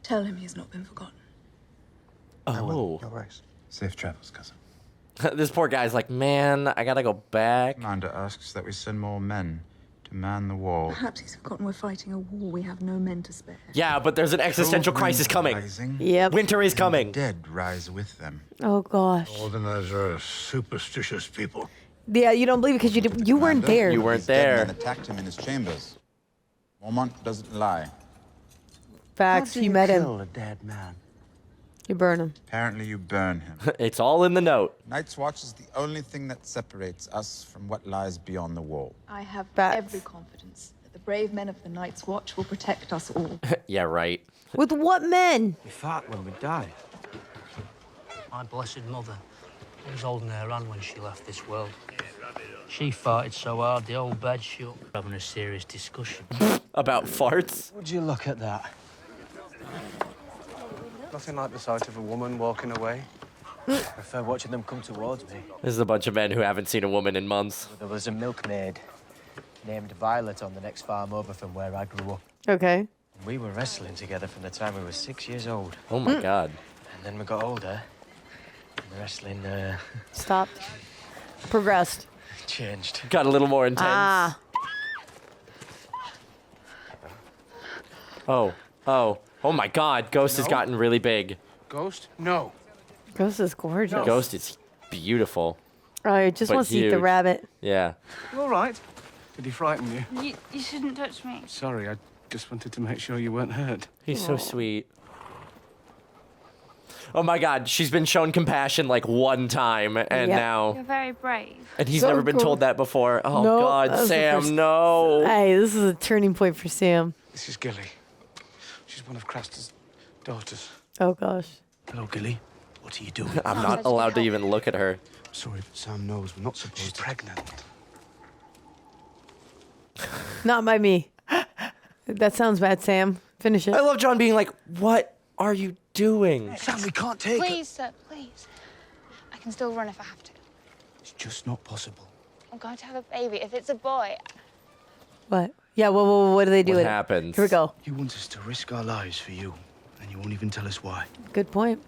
tell him he has not been forgotten. Oh. Your Grace. Safe travels, cousin. This poor guy's like, man, I gotta go back. Commander asks that we send more men to man the wall. Perhaps he's forgotten we're fighting a war we have no men to spare. Yeah, but there's an existential crisis coming. Yep. Winter is coming. The dead rise with them. Oh, gosh. Northerners are superstitious people. Yeah, you don't believe it because you weren't there. You weren't there. And attacked him in his chambers. Mormont doesn't lie. Facts, you met him. Kill a dead man. You burn him. Apparently you burn him. It's all in the note. Night's Watch is the only thing that separates us from what lies beyond the wall. I have every confidence that the brave men of the Night's Watch will protect us all. Yeah, right. With what men? We fought when we died. My blessed mother was holding her hand when she left this world. She farted so hard the old bed shook. Having a serious discussion. About farts? Would you look at that? Nothing like the sight of a woman walking away. I prefer watching them come towards me. This is a bunch of men who haven't seen a woman in months. There was a milkmaid named Violet on the next farm over from where I grew up. Okay. We were wrestling together from the time we were 6 years old. Oh my God. And then we got older. And the wrestling, Stopped. Progressed. changed. Got a little more intense. Ah. Oh my God. Ghost has gotten really big. Ghost? No. Ghost is gorgeous. Ghost is beautiful. Oh, he just but wants to eat the huge. rabbit. Yeah. You all right? Did he frighten you? You shouldn't touch me. Sorry, I just wanted to make sure you weren't hurt. He's so sweet. Oh my God, she's been shown compassion like one time, and now... You're very brave. And he's So never been cool. told that before. Oh No, that God, was the Sam, first- no. Hey, this is a turning point for Sam. This is Gilly. She's one of Craster's daughters. Oh, gosh. Hello, Gilly. What are you doing? I'm not allowed to even look at her. Sorry, but Sam knows we're not supposed to. She's pregnant. Not by me. That sounds bad, Sam. Finish it. I love John being like, what are you doing? Sam, we can't take it. Please, sir, please. I can still run if I have to. It's just not possible. I'm going to have a baby. If it's a boy, What? Yeah, what do they do? What with it? happens? Here we go. You want us to risk our lives for you, and you won't even tell us why. Good point.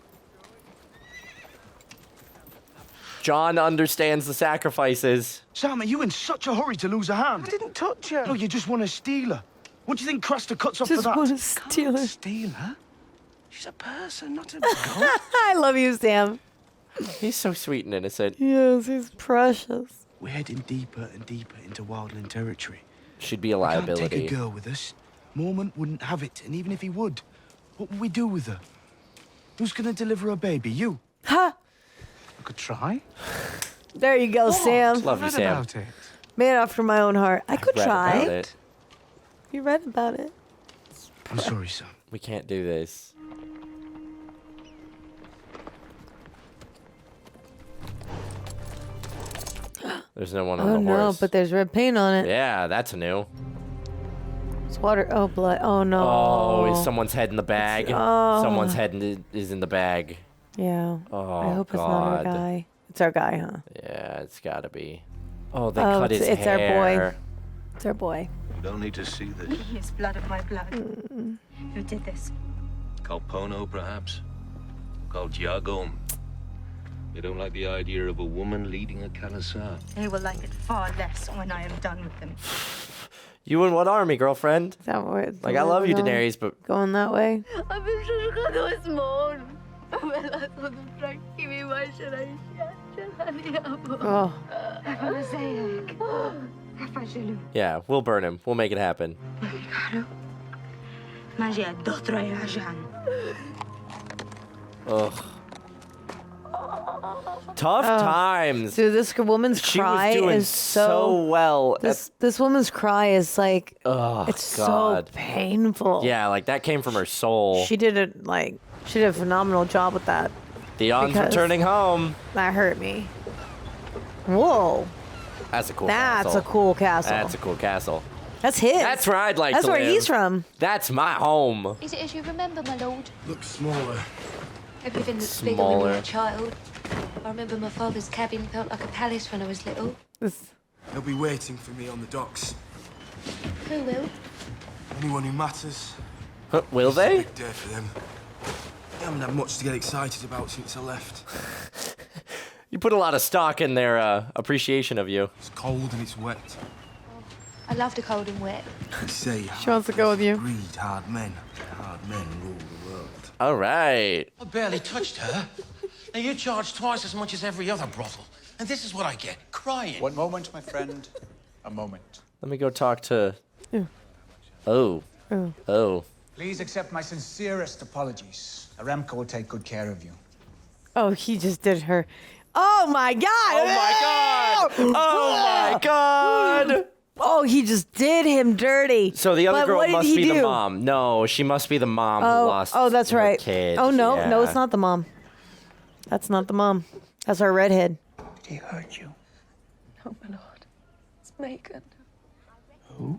John understands the sacrifices. Sam, are you in such a hurry to lose a hand? I didn't touch her. No, you just want to steal her. What do you think Craster cuts off for Just that? want to steal her. Steal her? She's a person, not a ghost. I love you, Sam. He's so sweet and innocent. Yes, he's precious. We're heading deeper and deeper into wildland territory. She'd be a We can't liability. take a girl with us. Mormont wouldn't have it, and even if he would, what would we do with her? Who's gonna deliver a baby? You? Ha! I could try. There you go, Sam. Love you, Read Sam. about it. Man after my own heart. I could Read try. about it. You read about it. I'm sorry, Sam. We can't do this. There's no one on Oh the no, horse. but there's red paint on it. Yeah, that's new. It's water. Oh, blood. Oh no. Oh, is someone's head in the bag? Oh. Someone's head is in the bag. Yeah. Oh, I hope God. it's not our guy. It's our guy, huh? Yeah, it's gotta be. Oh, they Oh, cut his it's our boy. hair. It's our boy. You don't need to see this. It's blood of my blood. Who did this? Called Pono, perhaps. Called Diago. They don't like the idea of a woman leading a Kalasar. They will like it far less when I am done with them. You in what army, girlfriend? Is that where it's Like, I love you, going? Daenerys, but Going that way? Oh. yeah, we'll burn him. We'll make it happen. Ugh. Tough times. Dude, this woman's cry was doing is so well. This woman's cry is like, it's God. so painful. Yeah, like that came from her soul. She did a phenomenal job with that. Theon's because returning home. That hurt me. Whoa. That's a cool castle. That's a cool castle. That's a cool castle. That's his. That's where I'd like That's to where live. he's from. That's my home. Is it as you remember, my lord? Looks smaller. Everything looks bigger when you're a child. I remember my father's cabin felt like a palace when I was little. They'll be waiting for me on the docks. Who will? Anyone who matters. Will It's a they? big day for them. They haven't had much to get excited about since I left. You put a lot of stock in their appreciation of you. It's cold and it's wet. I love the cold and wet. They say She wants to go with you. breed hard men. Hard men rule the world. All right. I barely touched her. Now you charge twice as much as every other brothel. And this is what I get, crying. One moment, my friend. A moment. Let me go talk to... Oh. Oh. Please accept my sincerest apologies. Aramco will take good care of you. Oh, he just did her. Oh my God! Oh my God! Oh my God! Oh, he just did him dirty. So the other But girl what did must he be the do? mom. No, she must be the mom who lost Oh, that's her right. kid. Oh no, no, Yeah. it's not the mom. That's not the mom. That's our redhead. Did he hurt you? No, my lord. It's Megan. Who?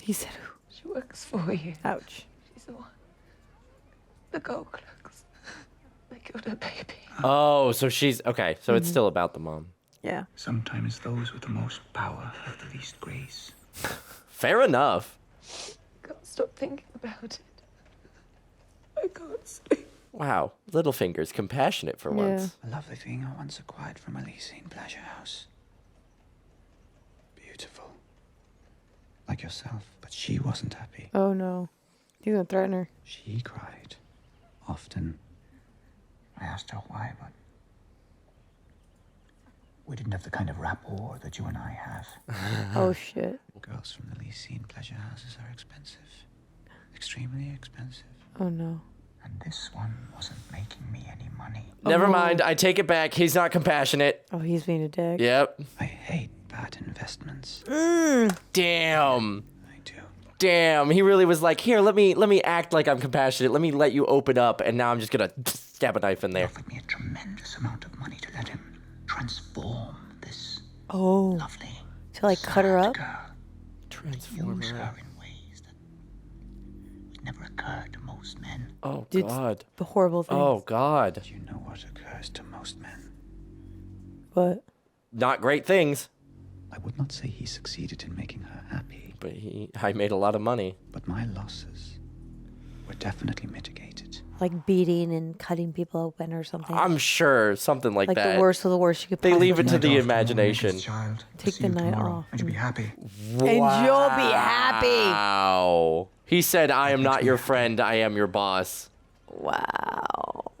He said who? She works for you. Ouch. She's the one. The gold clerks. They killed her baby. Oh, so she's... Okay, so it's still about the mom. Yeah. Sometimes those with the most power have the least grace. Fair enough. Can't stop thinking about it. I can't sleep. Wow. Littlefinger's compassionate for once. A lovely thing I once acquired from a leasing pleasure house. Beautiful. Like yourself, but she wasn't happy. Oh no. He's gonna threaten her. She cried. Often. I asked her why, but we didn't have the kind of rapport that you and I have. Oh shit. Girls from the leasing pleasure houses are expensive. Extremely expensive. Oh no. And this one wasn't making me any money. Never mind. I take it back. He's not compassionate. Oh, he's being a dick. Yep. I hate bad investments. Damn. Damn, he really was like, here, let me act like I'm compassionate. Let me let you open up, and now I'm just gonna stab a knife in there. Offered me a tremendous amount of money to let him transform this Oh. lovely, To like cut her up? Transform use her. her in ways that would never occur to most men. Oh, Dude, God. The horrible thing. Oh, God. You know what occurs to most men. What? Not great things. I would not say he succeeded in making her happy, But I made a lot of money. but my losses were definitely mitigated. Like beating and cutting people open or something. I'm sure something like that. the worst of the worst you could They leave it possibly to the Night off tomorrow, imagination. Mrs. Child. Take See the you night tomorrow, off. and you'll be happy. And you'll be happy. Wow. He said, I am not your friend. I am your boss. Wow.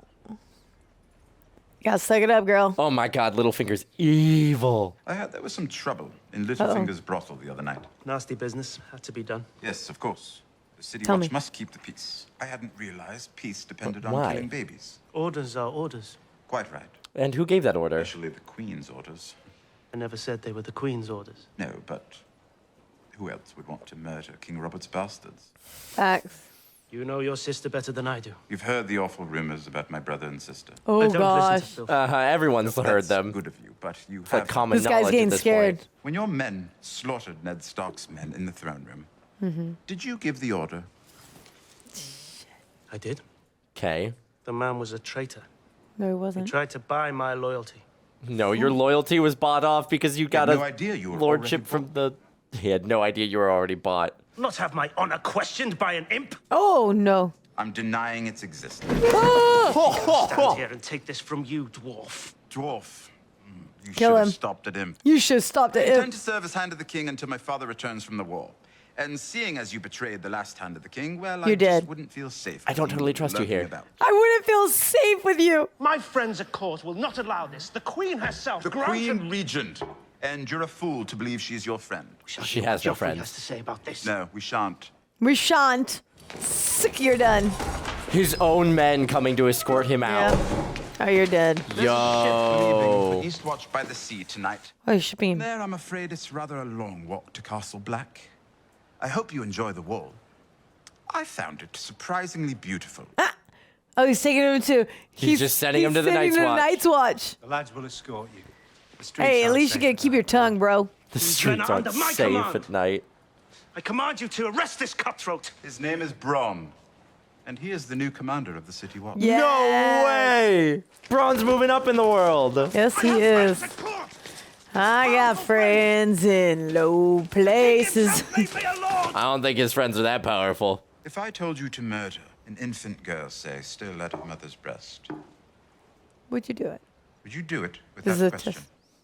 Gotta suck it up, girl. Oh, my God. Littlefinger's evil. I heard there was some trouble in Littlefinger's brothel the other night. Nasty business. Had to be done. Yes, of course. The City Tell Watch me. must keep the peace. I hadn't realized peace depended But on why? killing babies. Orders are orders. Quite right. And who gave that order? Especially the Queen's orders. I never said they were the Queen's orders. No, but who else would want to murder King Robert's bastards? Facts. You know your sister better than I do. You've heard the awful rumors about my brother and sister. Oh, I don't gosh. listen to filth. Everyone's heard That's them. good of you, but you It's like have... common This guy's knowledge getting at this scared. point. When your men slaughtered Ned Stark's men in the throne room, Mm-hmm. did you give the order? I did. Okay. The man was a traitor. No, he He wasn't. tried to buy my loyalty. No, your loyalty was bought off because you got had a no idea you were lordship already from the... He had no idea you were already bought. Not have my honor questioned by an imp. Oh, no. I'm denying its existence. Stand here and take this from you, dwarf. Dwarf. You Kill should him. have stopped at him. You should have stopped I it. intend to serve as Hand of the King until my father returns from the war. And seeing as you betrayed the last Hand of the King, well, I You just did. wouldn't feel safe. I don't with totally trust you lurking here. about. I wouldn't feel safe with you. My friends at court will not allow this. The Queen herself The granted... Queen Regent. And you're a fool to believe she's your friend. She has no Joffrey friends. has to say about this. No, we shan't. We shan't. Sick, you're done. His own men coming to escort him out. Oh, you're dead. There's a ship leaving for Eastwatch by the Sea tonight. Oh, you're shipping. There, I'm afraid it's rather a long walk to Castle Black. I hope you enjoy the wall. I found it surprisingly beautiful. Oh, he's taking him to. He's just sending him to the Night's Watch. The lads will escort you. Hey, at least you gotta keep your tongue, bro. The streets aren't safe at night. I command you to arrest this cutthroat. His name is Bronn, and he is the new commander of the City Watch. Yes. No way! Bronn's moving up in the world. Yes, he is. I got friends in low places. I don't think his friends are that powerful. If I told you to murder an infant girl, say, still at her mother's breast, Would you do it? would you do it Is without it question?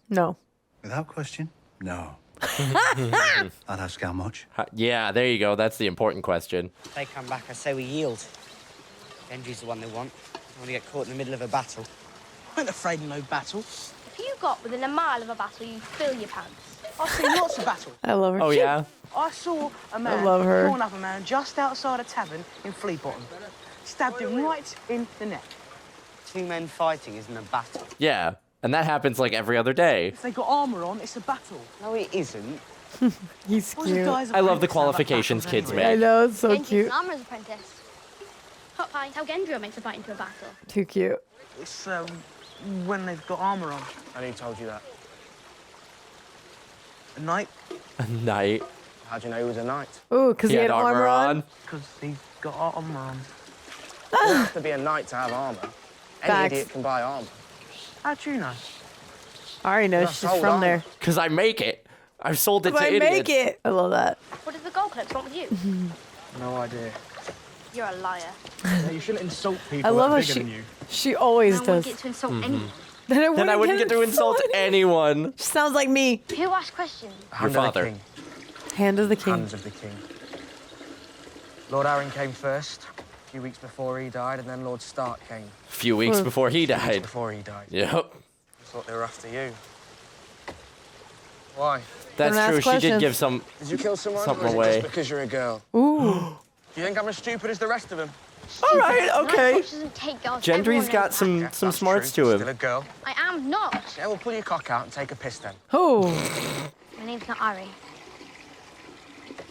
No. Without question? No. I'd ask how much. Yeah, there you go. That's the important question. If they come back, I say we yield. Gendry's the one they want. I want to get caught in the middle of a battle. I ain't afraid of no battle. If you got within a mile of a battle, you'd fill your pants. I've seen lots of battles. I love her. Oh, yeah? I saw a man love her. clawing up a man just outside a tavern in Flea Bottom. Stabbed him right in the neck. 2 men fighting isn't a battle. Yeah, and that happens like every other day. If they got armor on, it's a battle. No, it isn't. He's cute. I love the qualifications kids make. I know, it's so Gendry's cute. an armorer's apprentice. Hot pie, how Gendry makes a fight into a battle. Too cute. It's when they've got armor on. And who told you that? A knight? A knight. How'd you know he was a knight? Ooh, because he had armor on. Because he's got armor on. You don't have to be a knight to have armor. Any Facts. idiot can buy armor. How'd you know? Ari knows she's sold from armor. there. Because I make it. I've sold it to I idiots. make it. I love that. What does the gold cloaks want with you? No idea. You're a liar. You shouldn't insult people I love how that are bigger than you. she always I wouldn't does. get to insult anyone. Then I wouldn't get to insult anyone. She sounds like me. Who asked questions? Your father. Hand of the king. Hands of the king. Lord Arryn came first, a few weeks before he died, and then Lord Stark came. A few weeks before he died. Before he died. Yep. I thought they were after you. Why? That's Don't true. ask She did questions. give some Did you kill someone? something or is it away. just because you're a girl? Ooh. You think I'm as stupid as the rest of them? All right, okay. Night Watch doesn't take girls. Gendry's Everyone got knows some That's smarts true. to him. Still a girl. that. I am not. Yeah, well, pull your cock out and take a piss then. Oh. My name's not Ari.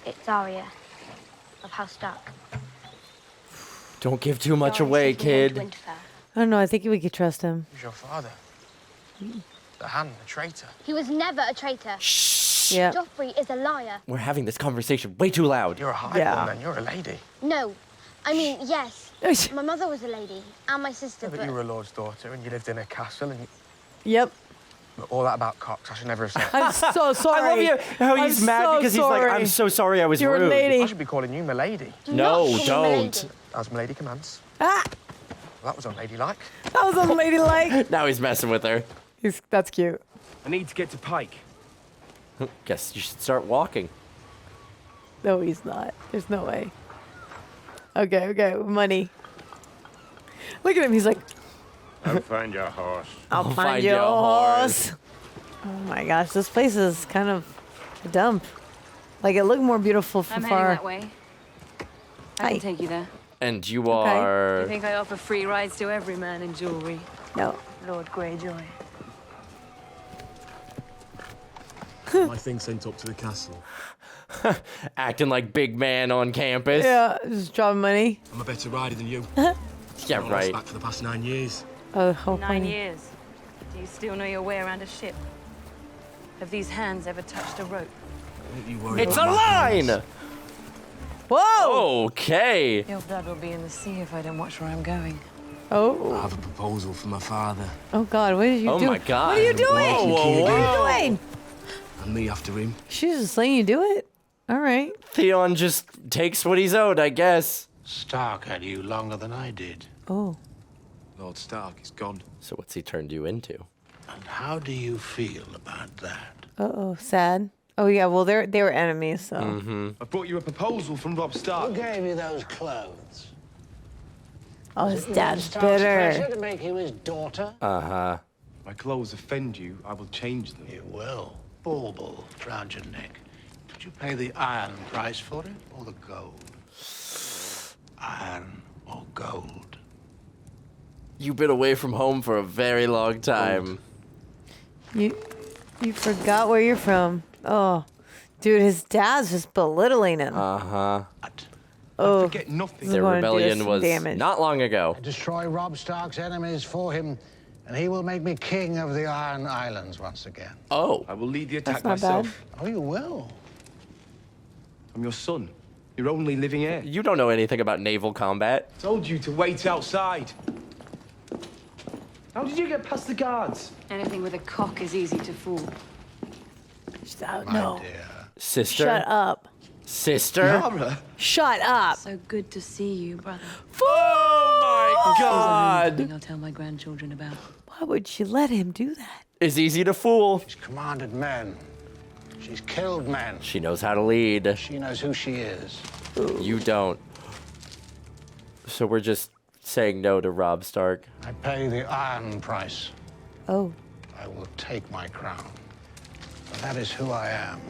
It's Arya of House Stark. Don't give too much Arya away, sent me home to kid. Winterfell. I don't know. I think we could trust him. Who's your father? The hand, the traitor. He was never a traitor. Yeah. Joffrey is a liar. We're having this conversation way too loud. You're a high Yeah. one then. You're a lady. No. I mean, yes. My mother was a lady, and my sister, But you were a lord's daughter and you lived in a castle and you... Yep. But all that about cocks, I should never have said. I'm so sorry. I love you. How he's I'm mad so because he's like, sorry. I'm so sorry I was You're a rude. lady. I should be calling you milady. No, not call me don't. As milady commands. Ah, Well, that was unladylike. that was unladylike. Now he's messing with her. That's cute. I need to get to Pike. Guess you should start walking. No, he's not. There's no way. Okay. Money. Look at him. He's like, I'll find your horse. I'll find your horse. Oh my gosh, this place is kind of a dump. Like, it looked more beautiful from I'm far. heading that way. I can take you there. And you are... You think I offer free rides to every man in jewelry? No. Lord Greyjoy. My thing sent up to the castle. Acting like big man on campus. Yeah, just dropping money. I'm a better rider than you. Yeah, I've been on right. horseback for the past 9 years. Oh, how 9 funny. years. Do you still know your way around a ship? Have these hands ever touched a rope? Don't you worry It's a about my line! hands. Whoa! Okay. Your blood will be in the sea if I don't watch where I'm going. I Oh. have a proposal for my father. Oh God, what are you Oh doing? my God. What are you doing? Whoa, whoa, What whoa. are you doing? And me after him. She's just letting you do it. All right. Theon just takes what he's owed, I guess. Stark had you longer than I did. Oh. Lord Stark is gone. So what's he turned you into? And how do you feel about that? Uh-oh. Sad. Oh yeah. Well, they were enemies, so. Mm-hmm. I brought you a proposal from Robb Stark. Who gave you those clothes? Oh, his dad's Stark's pleasure bitter. to make you his daughter? Uh-huh. My clothes offend you, I will change them. You will. Bauble round your neck. Did you pay the iron price for it or the gold? Iron or gold? You've been away from home for a very long time. You forgot where you're from. Oh, dude, his dad's just belittling him. Uh-huh. Oh, the rebellion was not long ago. Destroy Robb Stark's enemies for him, and he will make me king of the Iron Islands once again. Oh. I will lead the attack That's not myself. Oh, you will? I'm your son. Your only living heir. You don't know anything about naval combat. Told you to wait outside. How did you get past the guards? Anything with a cock is easy to fool. No. Sister? Shut up. Sister? Shut up. So good to see you, brother. Oh my God. Thing I'll tell my grandchildren about. Why would she let him do that? It's easy to fool. She's commanded men. She's killed men. She knows how to lead. She knows who she is. You don't. So we're just saying no to Robb Stark. I pay the iron price. Oh. I will take my crown. But that is who I am.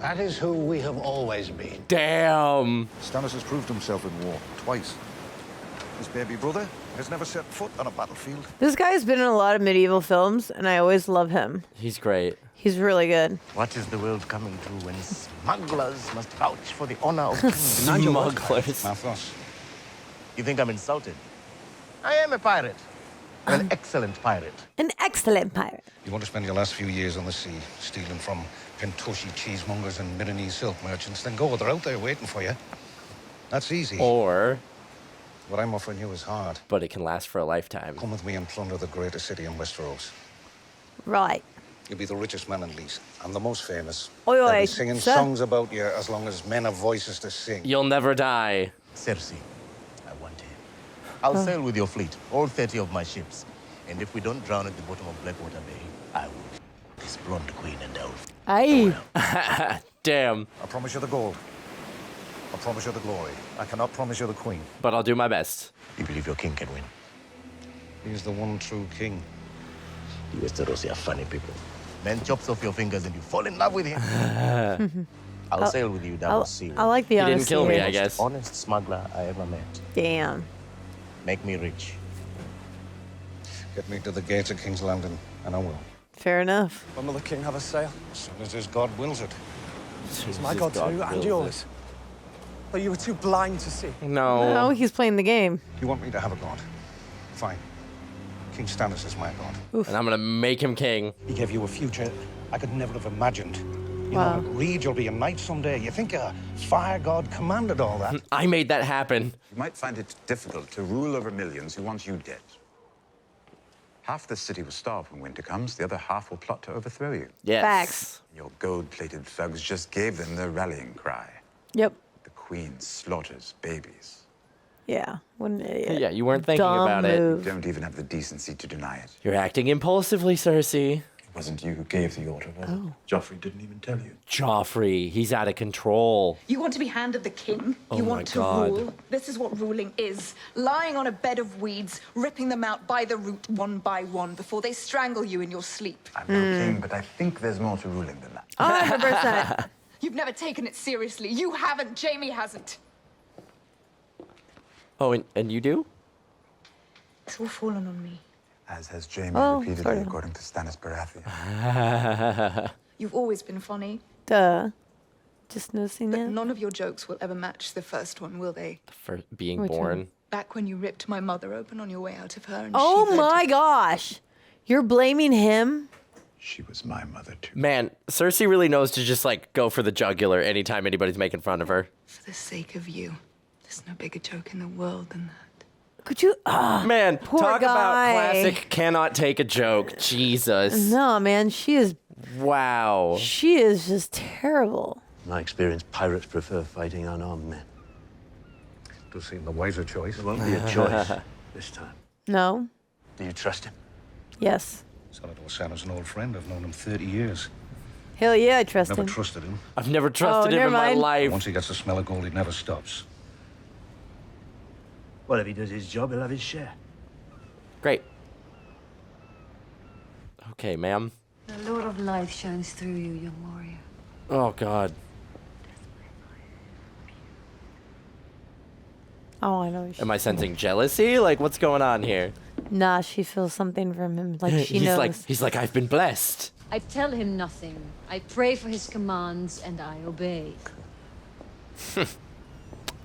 That is who we have always been. Damn. Stannis has proved himself in war twice. His baby brother has never set foot on a battlefield. This guy's been in a lot of medieval films, and I always love him. He's great. He's really good. What is the world coming to when smugglers must vouch for the honor of kings? Smugglers. Malthus. You think I'm insulted? I am a pirate. An excellent pirate. An excellent pirate. You want to spend your last few years on the sea, stealing from Pentoshi cheesemongers and Milanese silk merchants, then go. They're out there waiting for you. That's easy. Or... what I'm offering you is hard. But it can last for a lifetime. Come with me and plunder the greatest city in Westeros. Right. You'll be the richest man in Leeds. I'm the most famous. Oi, They'll oi, be singing sir. songs about you as long as men have voices to sing. You'll never die. Cersei, I want him. I'll sail with your fleet, all 30 of my ships. And if we don't drown at the bottom of Blackwater Bay, I will. This blonde queen and elf. Aye. Damn. I promise you the gold. I promise you the glory. I cannot promise you the queen. But I'll do my best. You believe your king can win? He's the one true king. You Westerosi are funny people. Man chops off your fingers and you fall in love with him. I'll sail with you down the sea. I like the He honesty. didn't kill me, here. I guess. Honest smuggler I ever met. Damn. Make me rich. Get me to the gates of King's Landing, and I will. Fair enough. When will the king have a sail? As soon as his God wills it. It's my God too, and yours. But you were too blind to see. No. No, he's playing the game. You want me to have a God? Fine. King Stannis is my God. And I'm gonna make him king. He gave you a future I could never have imagined. You Wow. know, at Reed, you'll be a knight someday. You think a fire god commanded all that? I made that happen. You might find it difficult to rule over millions who want you dead. Half the city will starve when winter comes. The other half will plot to overthrow you. Yes. Facts. Your gold-plated thugs just gave them their rallying cry. Yep. The queen slaughters babies. Yeah. What an idiot. Yeah, you weren't thinking Dumb about move. You don't even have the decency to deny it. You're acting impulsively, Cersei. It wasn't you who gave the order, was it? Joffrey didn't even tell you. Joffrey, he's out of control. You want to be hand of the king? Oh You my want to God. rule? This is what ruling is. Lying on a bed of weeds, ripping them out by the root one by one before they strangle you in your sleep. I'm no king, but I think there's more to ruling than that. 100%. You've never taken it seriously. You haven't. Jaime hasn't. Oh, and you do? It's all fallen on me. As has Jaime Oh, repeatedly, sort of. according to Stannis Baratheon. You've always been funny. Duh. Just noticing But that. none of your jokes will ever match the first one, will they? For being Which born. one? Back when you ripped my mother open on your way out of her and Oh she my gosh. You're blaming him? She was my mother, too. Man, Cersei really knows to just, like, go for the jugular anytime anybody's making fun of her. For the sake of you, there's no bigger joke in the world than that. Could you? Man, poor talk guy. about classic cannot take a joke. Jesus. No, man. She is. Wow. She is just terrible. In my experience, pirates prefer fighting unarmed men. Does seem the wiser choice. There won't be a choice this time. No. Do you trust him? Yes. Salladhor Sana's an old friend. I've known him 30 years. Hell yeah, I trust Never him. trusted him. I've never trusted him never in my mind. life. Once he gets the smell of gold, he never stops. Well, if he does his job, he'll have his share. Great. Okay, ma'am. The Lord of Light shines through you, young warrior. Oh, God. Oh, I know. Am I sensing jealousy? Like, what's going on here? Nah, she feels something from him. Like she knows. He's like, I've been blessed. I tell him nothing. I pray for his commands and I obey.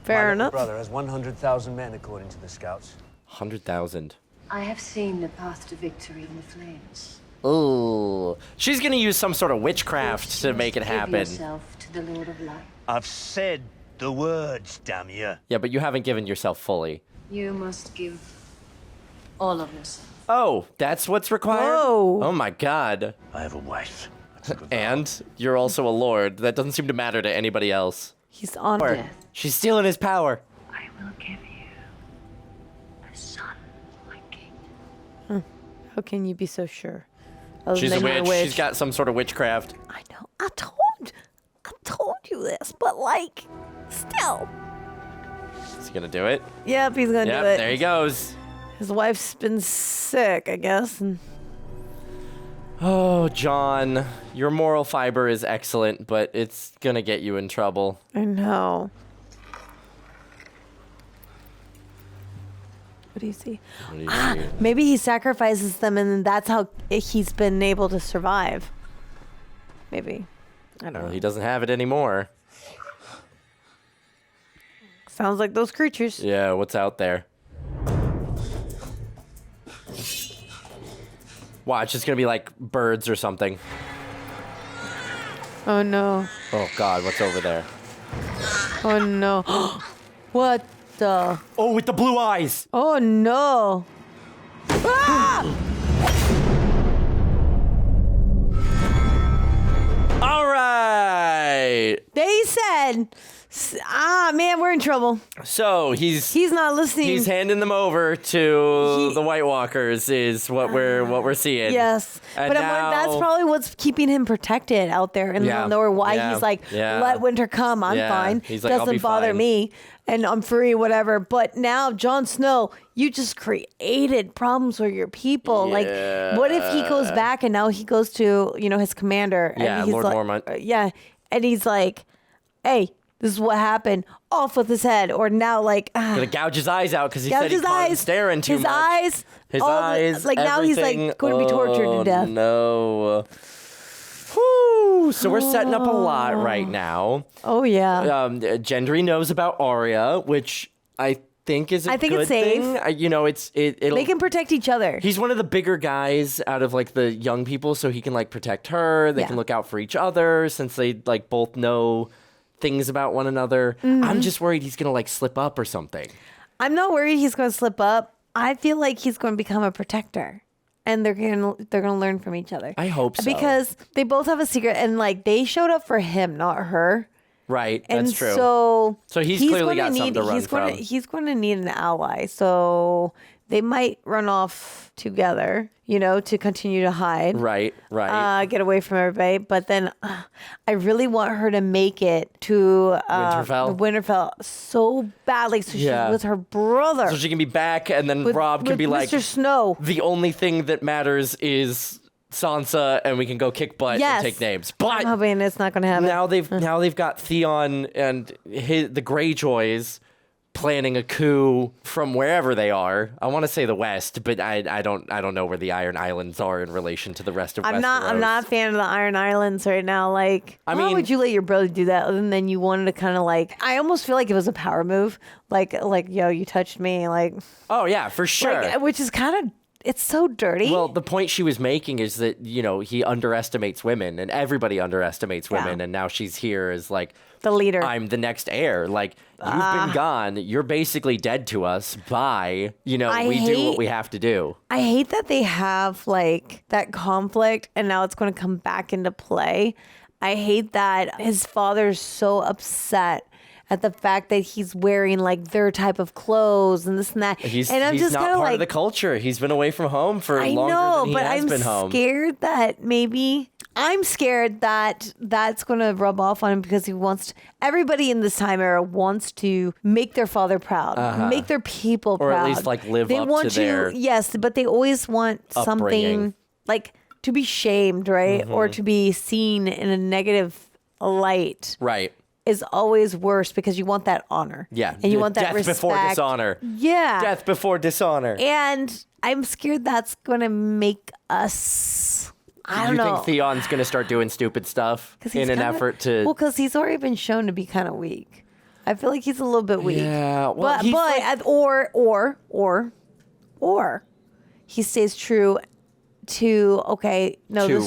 Fair enough. My brother has 100,000 men, according to the scouts. 100,000. I have seen the path to victory in the flames. Ooh. She's going to use some sort of witchcraft to make it happen. Give yourself to the Lord of Light. I've said the words, damn you. Yeah, but you haven't given yourself fully. You must give all of yourself. Oh, that's what's required? Whoa. Oh my god. I have a wife. And you're also a lord. That doesn't seem to matter to anybody else. He's on death. She's stealing his power. I will give you a son, my king. How can you be so sure? She's a witch. She's got some sort of witchcraft. I know. I told you this, but like, still. Is he gonna do it? Yep, he's gonna do it. There he goes. His wife's been sick, I guess. And oh, John, your moral fiber is excellent, but it's gonna get you in trouble. I know. What do you see? What do you see? Maybe he sacrifices them, and then that's how he's been able to survive. Maybe. I don't know. He doesn't have it anymore. Sounds like those creatures. Yeah, what's out there? Watch, it's gonna be like birds or something. Oh no. Oh god, what's over there? Oh no. What the? Oh, with the blue eyes! Oh no. Ah! All right. They said, man, we're in trouble. So he's not listening. He's handing them over to the White Walkers. Is what we're seeing. Yes, and but now, that's probably what's keeping him protected out there in the middle of nowhere. Why he's like, let winter come. I'm fine. He's like, I'll be doesn't bother fine. me, and I'm free, whatever. But now, Jon Snow, you just created problems for your people. Like, what if he goes back and now he goes to his commander? Yeah, and he's Lord like, Mormont. Yeah, and he's like, hey, this is what happened. Off with his head. Or now, like, gonna gouge his eyes out because he gouge said he his caught him eyes, staring too his much. eyes, His all the- eyes. like, now he's, like, everything. going to be tortured to death. No. Whew. So we're setting up a lot right now. Oh yeah. Gendry knows about Arya, which I think is a think good it's safe. thing. It'll. They can protect each other. He's one of the bigger guys out of like the young people, so he can like protect her. They can look out for each other since they like both know things about one another. Mhm. I'm just worried he's gonna like slip up or something. I'm not worried he's going to slip up. I feel like he's going to become a protector, and they're going to learn from each other. I hope so. Because they both have a secret, and like they showed up for him, not her. Right, And that's true. So he's clearly gonna got something to run from. He's going to need an ally. So they might run off together, to continue to hide. Right. Get away from everybody. But then I really want her to make it to Winterfell so badly. So she's with her brother. So she can be back, and then Robb can be like, Mr. Snow. The only thing that matters is Sansa, and we can go kick butt and take names. But I'm hoping it's not going to happen. now they've got Theon and the Greyjoys planning a coup from wherever they are. I want to say the West, but I don't know where the Iron Islands are in relation to the rest of Westeros. I'm not a fan of the Iron Islands right now. Like, I why mean- would you let your brother do that? And then you wanted to kind of like, I almost feel like it was a power move. Like, yo, you touched me. Like, oh yeah, for sure. like, which is kind of, it's so dirty. Well, the point she was making is that, he underestimates women, and everybody underestimates women, and now she's here as like the leader. I'm the next heir. Like, you've been gone. You're basically dead to us. Bye. We do what we have to do. I hate that they have like that conflict and now it's going to come back into play. I hate that his father's so upset at the fact that he's wearing like their type of clothes and this and that. He's and I'm just not kind of part like, of the culture. He's been away from home for I longer know, than he but has I'm been home. scared that maybe I'm scared that that's going to rub off on him because he wants to, everybody in this time era wants to make their father proud, make their people Or proud. at least like live they up want to their yes, but they always want something upbringing. like to be shamed, right? Mhm. Or to be seen in a negative light. Right. is always worse because you want that honor. Yeah. And you want that death respect. before dishonor. Yeah. Death before dishonor. And I'm scared that's going to make us... I don't know. You think Theon's going to start doing stupid stuff in an effort to... Well, because he's already been shown to be kind of weak. I feel like he's a little bit weak. Yeah. Well, or he stays true to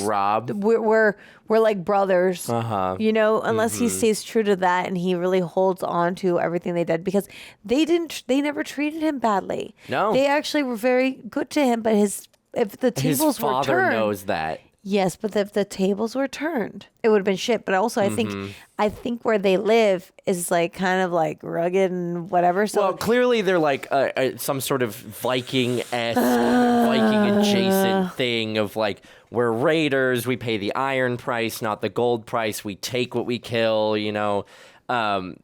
Robb. We're like brothers. Uh-huh. Unless he stays true to that and he really holds on to everything they did, because they never treated him badly. No. They actually were very good to him, but if the tables His were father turned, knows that. Yes, but if the tables were turned, it would have been shit. But also, I think where they live is like kind of like rugged and whatever. So clearly they're like some sort of Viking-esque, Viking-adjacent thing of like, we're raiders, we pay the iron price, not the gold price. We take what we kill,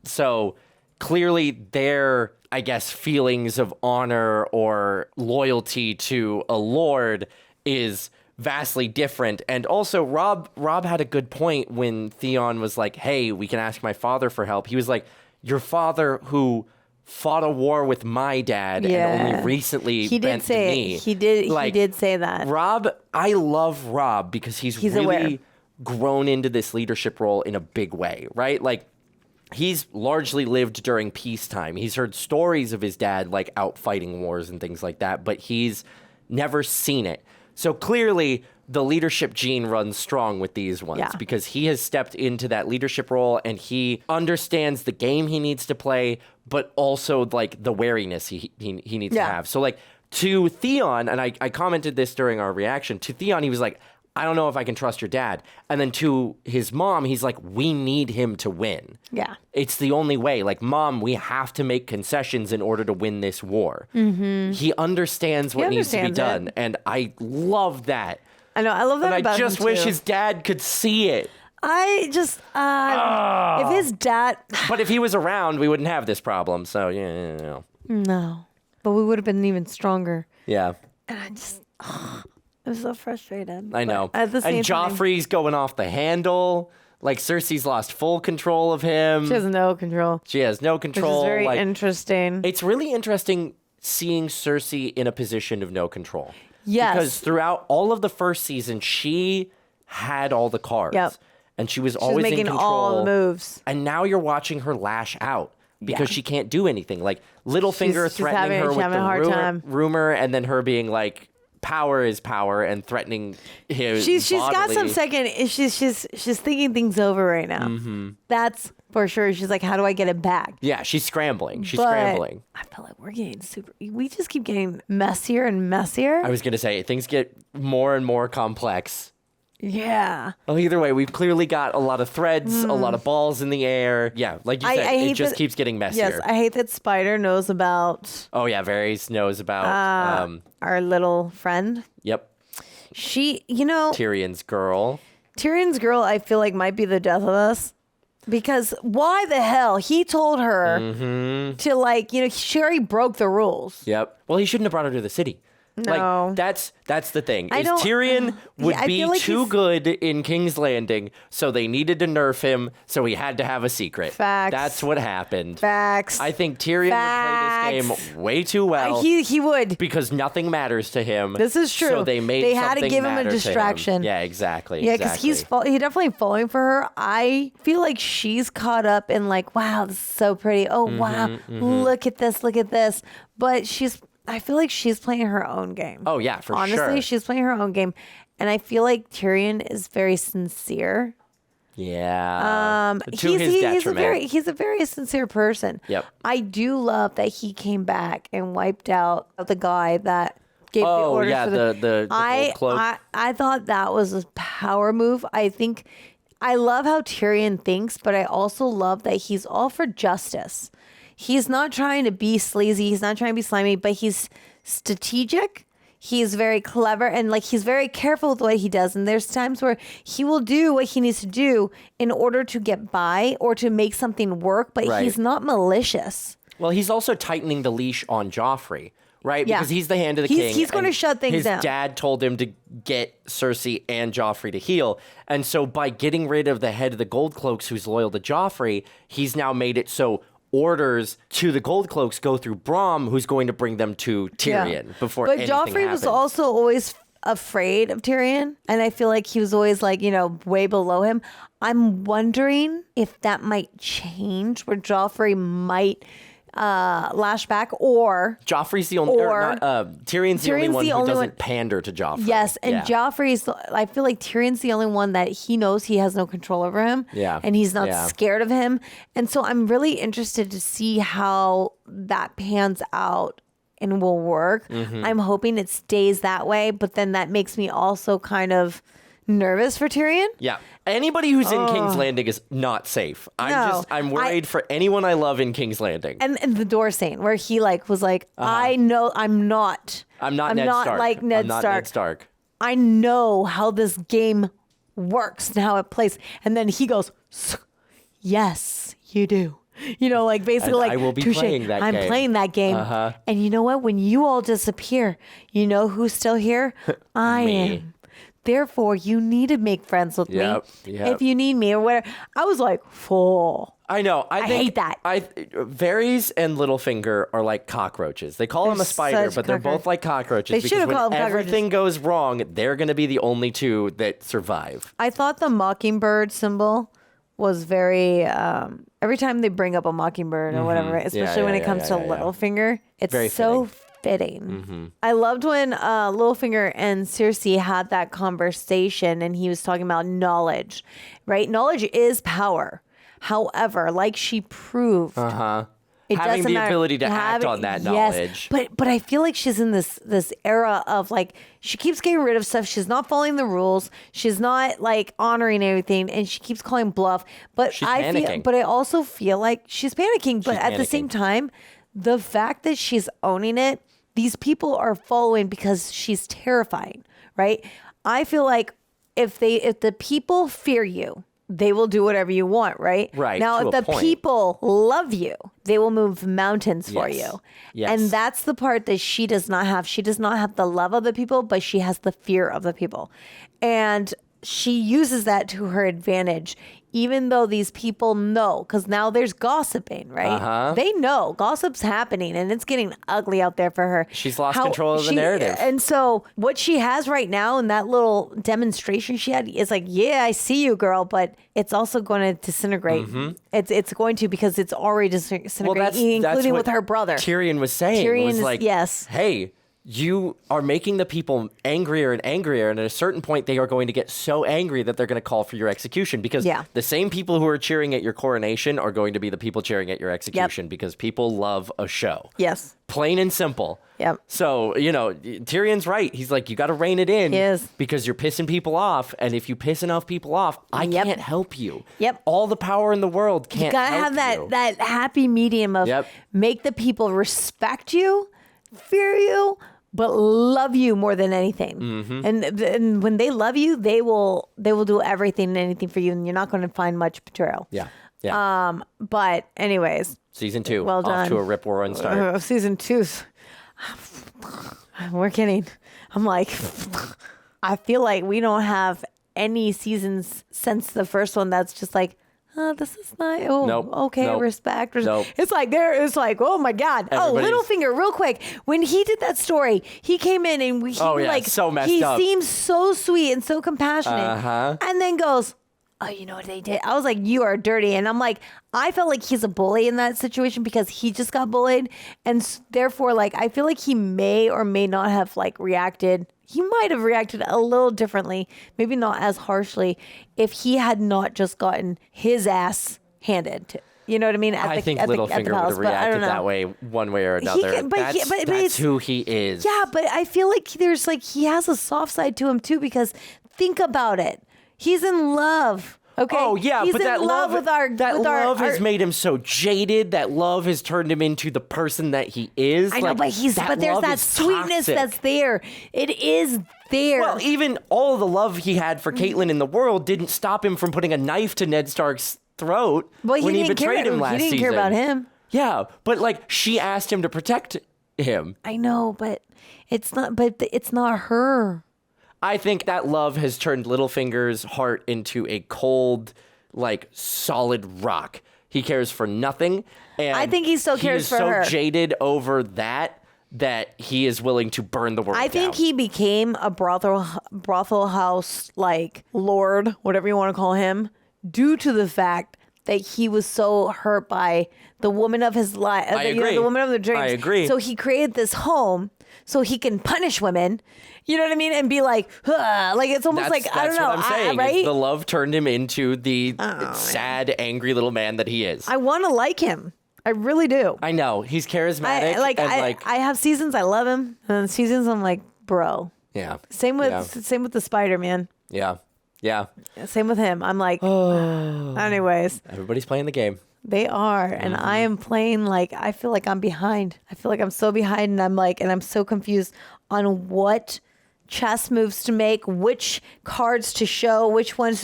So clearly their, I guess, feelings of honor or loyalty to a lord is vastly different. And also Robb had a good point when Theon was like, hey, we can ask my father for help. He was like, your father who fought a war with my dad and only recently bent the knee. He did say that. Robb, I love Robb because he's really aware. grown into this leadership role in a big way, right? Like, he's largely lived during peacetime. He's heard stories of his dad like out fighting wars and things like that, but he's never seen it. So clearly, the leadership gene runs strong with these ones because he has stepped into that leadership role and he understands the game he needs to play, but also like the wariness he needs to have. So like to Theon, and I commented this during our reaction, to Theon, he was like, I don't know if I can trust your dad. And then to his mom, he's like, we need him to win. Yeah. It's the only way. Like, Mom, we have to make concessions in order to win this war. Mm-hmm. He understands what needs to be done. And I love that. I know. I love that and about I just him wish too. his dad could see it. I just, if his dad... But if he was around, we wouldn't have this problem. So, yeah. No. But we would have been even stronger. Yeah. And I just... I'm so frustrated. I know. At the same and Joffrey's going off the handle. Like, Cersei's lost full control of him. She has no control. She has no control. Which is very interesting. It's really interesting seeing Cersei in a position of no control. Yes. Because throughout all of the first season, she had all the cards. Yep. And she was always making in control. all the moves. And now you're watching her lash out because she can't do anything. Like, Littlefinger threatening her with the rumor, and then her being like, power is power, and threatening him. She's got some second. She's thinking things over right now. Mm-hmm. That's for sure. She's like, how do I get it back? Yeah, she's scrambling. Scrambling. I feel like we're getting we just keep getting messier and messier. I was gonna say things get more and more complex. Yeah. Well, either way, we've clearly got a lot of threads, a lot of balls in the air. Yeah, like you said, it just keeps getting messier. Yes, I hate that Spider knows about. Oh yeah, Varys knows about our little friend. Yep. She, Tyrion's girl. I feel like might be the death of us. Because why the hell he told her to like, she already broke the rules. Yep. Well, he shouldn't have brought her to the city. No. Like, that's the thing. Tyrion would be like too good in King's Landing, so they needed to nerf him, so he had to have a secret. Facts. That's what happened. Facts. I think Tyrion would play this game way too well. He would. Because nothing matters to him. This is true. So they had to give him a distraction. Yeah, exactly. Yeah, because he's definitely falling for her. I feel like she's caught up in like, wow, this is so pretty. Oh, wow. Look at this. But I feel like she's playing her own game. Oh, yeah, for sure. Honestly, she's playing her own game. And I feel like Tyrion is very sincere. Yeah. To his detriment. He's a very sincere person. Yep. I do love that he came back and wiped out the guy that gave the orders for the gold cloak. I thought that was a power move. I love how Tyrion thinks, but I also love that he's all for justice. He's not trying to be sleazy. He's not trying to be slimy, but he's strategic. He's very clever and like he's very careful with what he does. And there's times where he will do what he needs to do in order to get by or to make something work, but he's not malicious. Well, he's also tightening the leash on Joffrey, right? Yeah. Because he's the hand of the king. He's going to shut things down. His dad told him to get Cersei and Joffrey to heal. And so by getting rid of the head of the Gold Cloaks who's loyal to Joffrey, he's now made it so orders to the Gold Cloaks go through Brom, who's going to bring them to Tyrion before But anything Joffrey happens. was also always afraid of Tyrion, and I feel like he was always like, way below him. I'm wondering if that might change, where Joffrey might lash back, or Joffrey's the only, Tyrion's the only one who doesn't pander to Joffrey. Yes, and Joffrey's, I feel like Tyrion's the only one that he knows he has no control over him. Yeah. And he's not scared of him. And so I'm really interested to see how that pans out and will work. Mm-hmm. I'm hoping it stays that way, but then that makes me also kind of nervous for Tyrion. Yeah. Anybody who's in King's Landing is not safe. I'm worried for anyone I love in King's Landing. And the door scene where he was like, I know I'm not Ned Stark. like Ned I'm not Stark. Ned Stark. I know how this game works and how it plays. And then he goes, yes, you do. Basically, and I will be playing that I'm game. playing that game. And you know what? When you all disappear, you know who's still here? I am. Therefore, you need to make friends with me if you need me or whatever. I was like, full. I know. I hate that. Varys and Littlefinger are like cockroaches. They call them a spider, but they're both like cockroaches. They should have because called when them everything goes wrong, they're going to be the only two that survive. I thought the mockingbird symbol was very every time they bring up a mockingbird or whatever, especially when it comes to Littlefinger, it's very so fitting. I loved when Littlefinger and Cersei had that conversation and he was talking about knowledge, right? Knowledge is power. However, like she proved, it having doesn't the matter. ability to act on that knowledge. But I feel like she's in this era of she keeps getting rid of stuff. She's not following the rules. She's not honoring everything, and she keeps calling bluff. But She's panicking. I also feel like she's panicking. But at the same time, the fact that she's owning it, these people are following because she's terrifying, right? I feel like if the people fear you, they will do whatever you want, right? Right. Now, if the people love you, they will move mountains for you. Yes. And that's the part that she does not have. She does not have the love of the people, but she has the fear of the people. And she uses that to her advantage, even though these people know, because now there's gossiping, right? They know gossip's happening and it's getting ugly out there for her. She's lost control of the narrative. And so what she has right now in that little demonstration she had is like, yeah, I see you, girl, but it's also going to disintegrate. It's going to, because it's already disintegrating, including with her brother. Tyrion was saying. Tyrion was is, like, yes. Hey, you are making the people angrier and angrier, and at a certain point they are going to get so angry that they're going to call for your execution, because the same people who are cheering at your coronation are going to be the people cheering at your execution, because people love a show. Yes. Plain and simple. Yep. So, Tyrion's right. He's like, you got to rein it in, because you're pissing people off, and if you piss enough people off, I can't help you. Yep. All the power in the world can't help you. You got to have that happy medium of make the people respect you, fear you, but love you more than anything. And when they love you, they will do everything and anything for you, and you're not going to find much betrayal. Yeah. But anyways, Season 2, well done. off to a rip roaring start. Season 2's we're kidding. I'm like, I feel like we don't have any seasons since the first one that's just like, this is not. Oh, Nope. okay. Nope. Respect. Nope. It's like it's like, oh my God. Everybody's- Oh, Littlefinger, real quick. When he did that story, he came in and so messed he up. seems so sweet and so compassionate, and then goes, oh, you know what they did? I was like, you are dirty. And I'm like, I felt like he's a bully in that situation because he just got bullied. And therefore, I feel like he may or may not have reacted. He might have reacted a little differently, maybe not as harshly, if he had not just gotten his ass handed to. You know what I mean? I think Littlefinger would have reacted that way one way or another. That's who he is. Yeah, but I feel like there's he has a soft side to him too, because think about it. He's in love. Okay. Oh yeah, He's but in that love has made him so jaded. That love has turned him into the person that he is. I know, but there's that sweetness that's there. It is there. Well, even all the love he had for Caitlyn in the world didn't stop him from putting a knife to Ned Stark's throat when he betrayed him last season. He didn't care about him. Yeah, but like she asked him to protect him. I know, but it's not. But it's not her. I think that love has turned Littlefinger's heart into a cold, like solid rock. He cares for nothing, and I think he still cares for her. He is so jaded over that he is willing to burn the world down. I think he became a brothel house like lord, whatever you want to call him, due to the fact that he was so hurt by the woman of his life. I agree. The woman of the dreams. I agree. So he created this home so he can punish women. You know what I mean? And be like, huh. Like it's almost that's I don't know. That's what I'm saying. Right? Is the love turned him into the sad, angry little man that he is. I want to like him. I really do. I know he's charismatic. I have seasons I love him, and seasons I'm like, bro. Yeah. Same with the Spider Man. Yeah. Yeah. Same with him. I'm like, anyways. Everybody's playing the game. They are, and I am playing like I feel like I'm behind. I feel like I'm so behind, and I'm so confused on what chess moves to make, which cards to show, which ones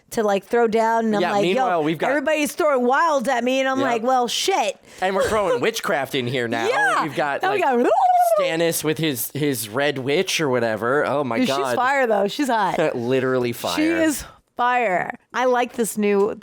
to like throw down. And I'm like, meanwhile, we've got everybody's throwing wilds at me, and I'm like, well, shit. And we're throwing witchcraft in here now. Yeah. We've got Now like we got Stannis with his red witch or whatever. Oh my Dude, god, she's fire though. She's hot. Literally fire. She is fire. I like this new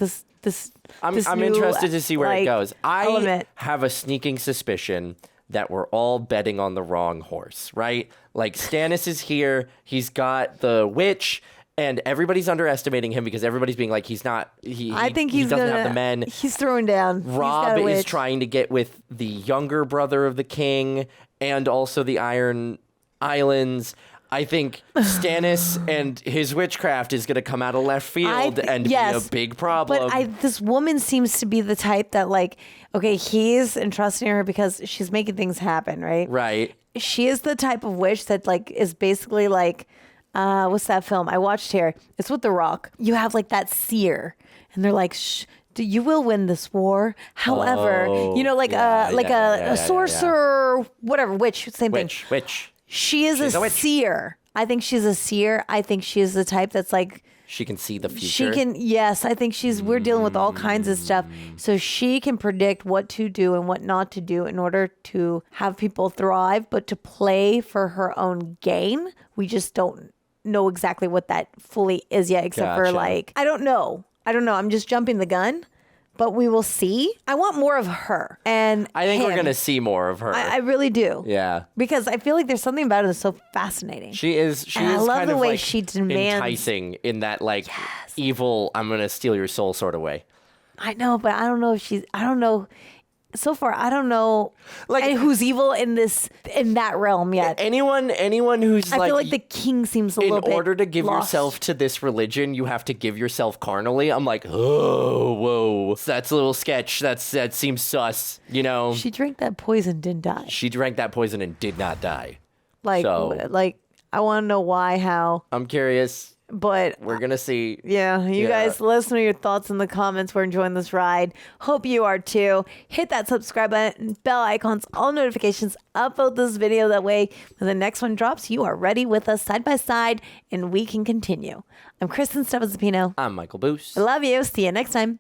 I'm new, interested to see where it goes. I element. have a sneaking suspicion that we're all betting on the wrong horse, right? Like Stannis is here. He's got the witch, and everybody's underestimating him because everybody's being like, he's not. I think he doesn't have the men. He's throwing down. Robb is trying to get with the younger brother of the king and also the Iron Islands. I think Stannis and his witchcraft is going to come out of left field and be a big problem. But this woman seems to be the type that like, okay, he's entrusting her because she's making things happen, right? Right. She is the type of witch that like is basically like, what's that film I watched here? It's with The Rock. You have like that seer, and they're like, you will win this war. However, a sorcerer, whatever, witch, same thing. Witch. She's a seer. I think she's a seer. I think she is the type that's like, she can see the future. Yes, I think we're dealing with all kinds of stuff. So she can predict what to do and what not to do in order to have people thrive, but to play for her own gain. We just don't know exactly what that fully is yet, except for like, I don't know. I'm just jumping the gun. But we will see. I want more of her. And I think we're going to see more of her. I really do. Yeah. Because I feel like there's something about her that's so fascinating. She is I love kind the of way like she demands. enticing in that like evil, I'm going to steal your soul sort of way. I know, but I don't know if I don't know. So far, I don't know like who's evil in that realm yet. Anyone who's I feel like the king seems a little bit in order to give lost. yourself to this religion, you have to give yourself carnally. I'm like, oh, whoa, that's a little sketch. That seems sus. You know, she drank that poison, didn't die. She drank that poison and did not die. Like I want to know why, how. I'm curious. But we're going to see. Yeah, you guys let us know your thoughts in the comments. We're enjoying this ride. Hope you are too. Hit that subscribe button, bell icons, all notifications. Upload this video. That way, when the next one drops, you are ready with us side by side and we can continue. I'm Kristen Stefano. I'm Michael Boos. I love you. See you next time.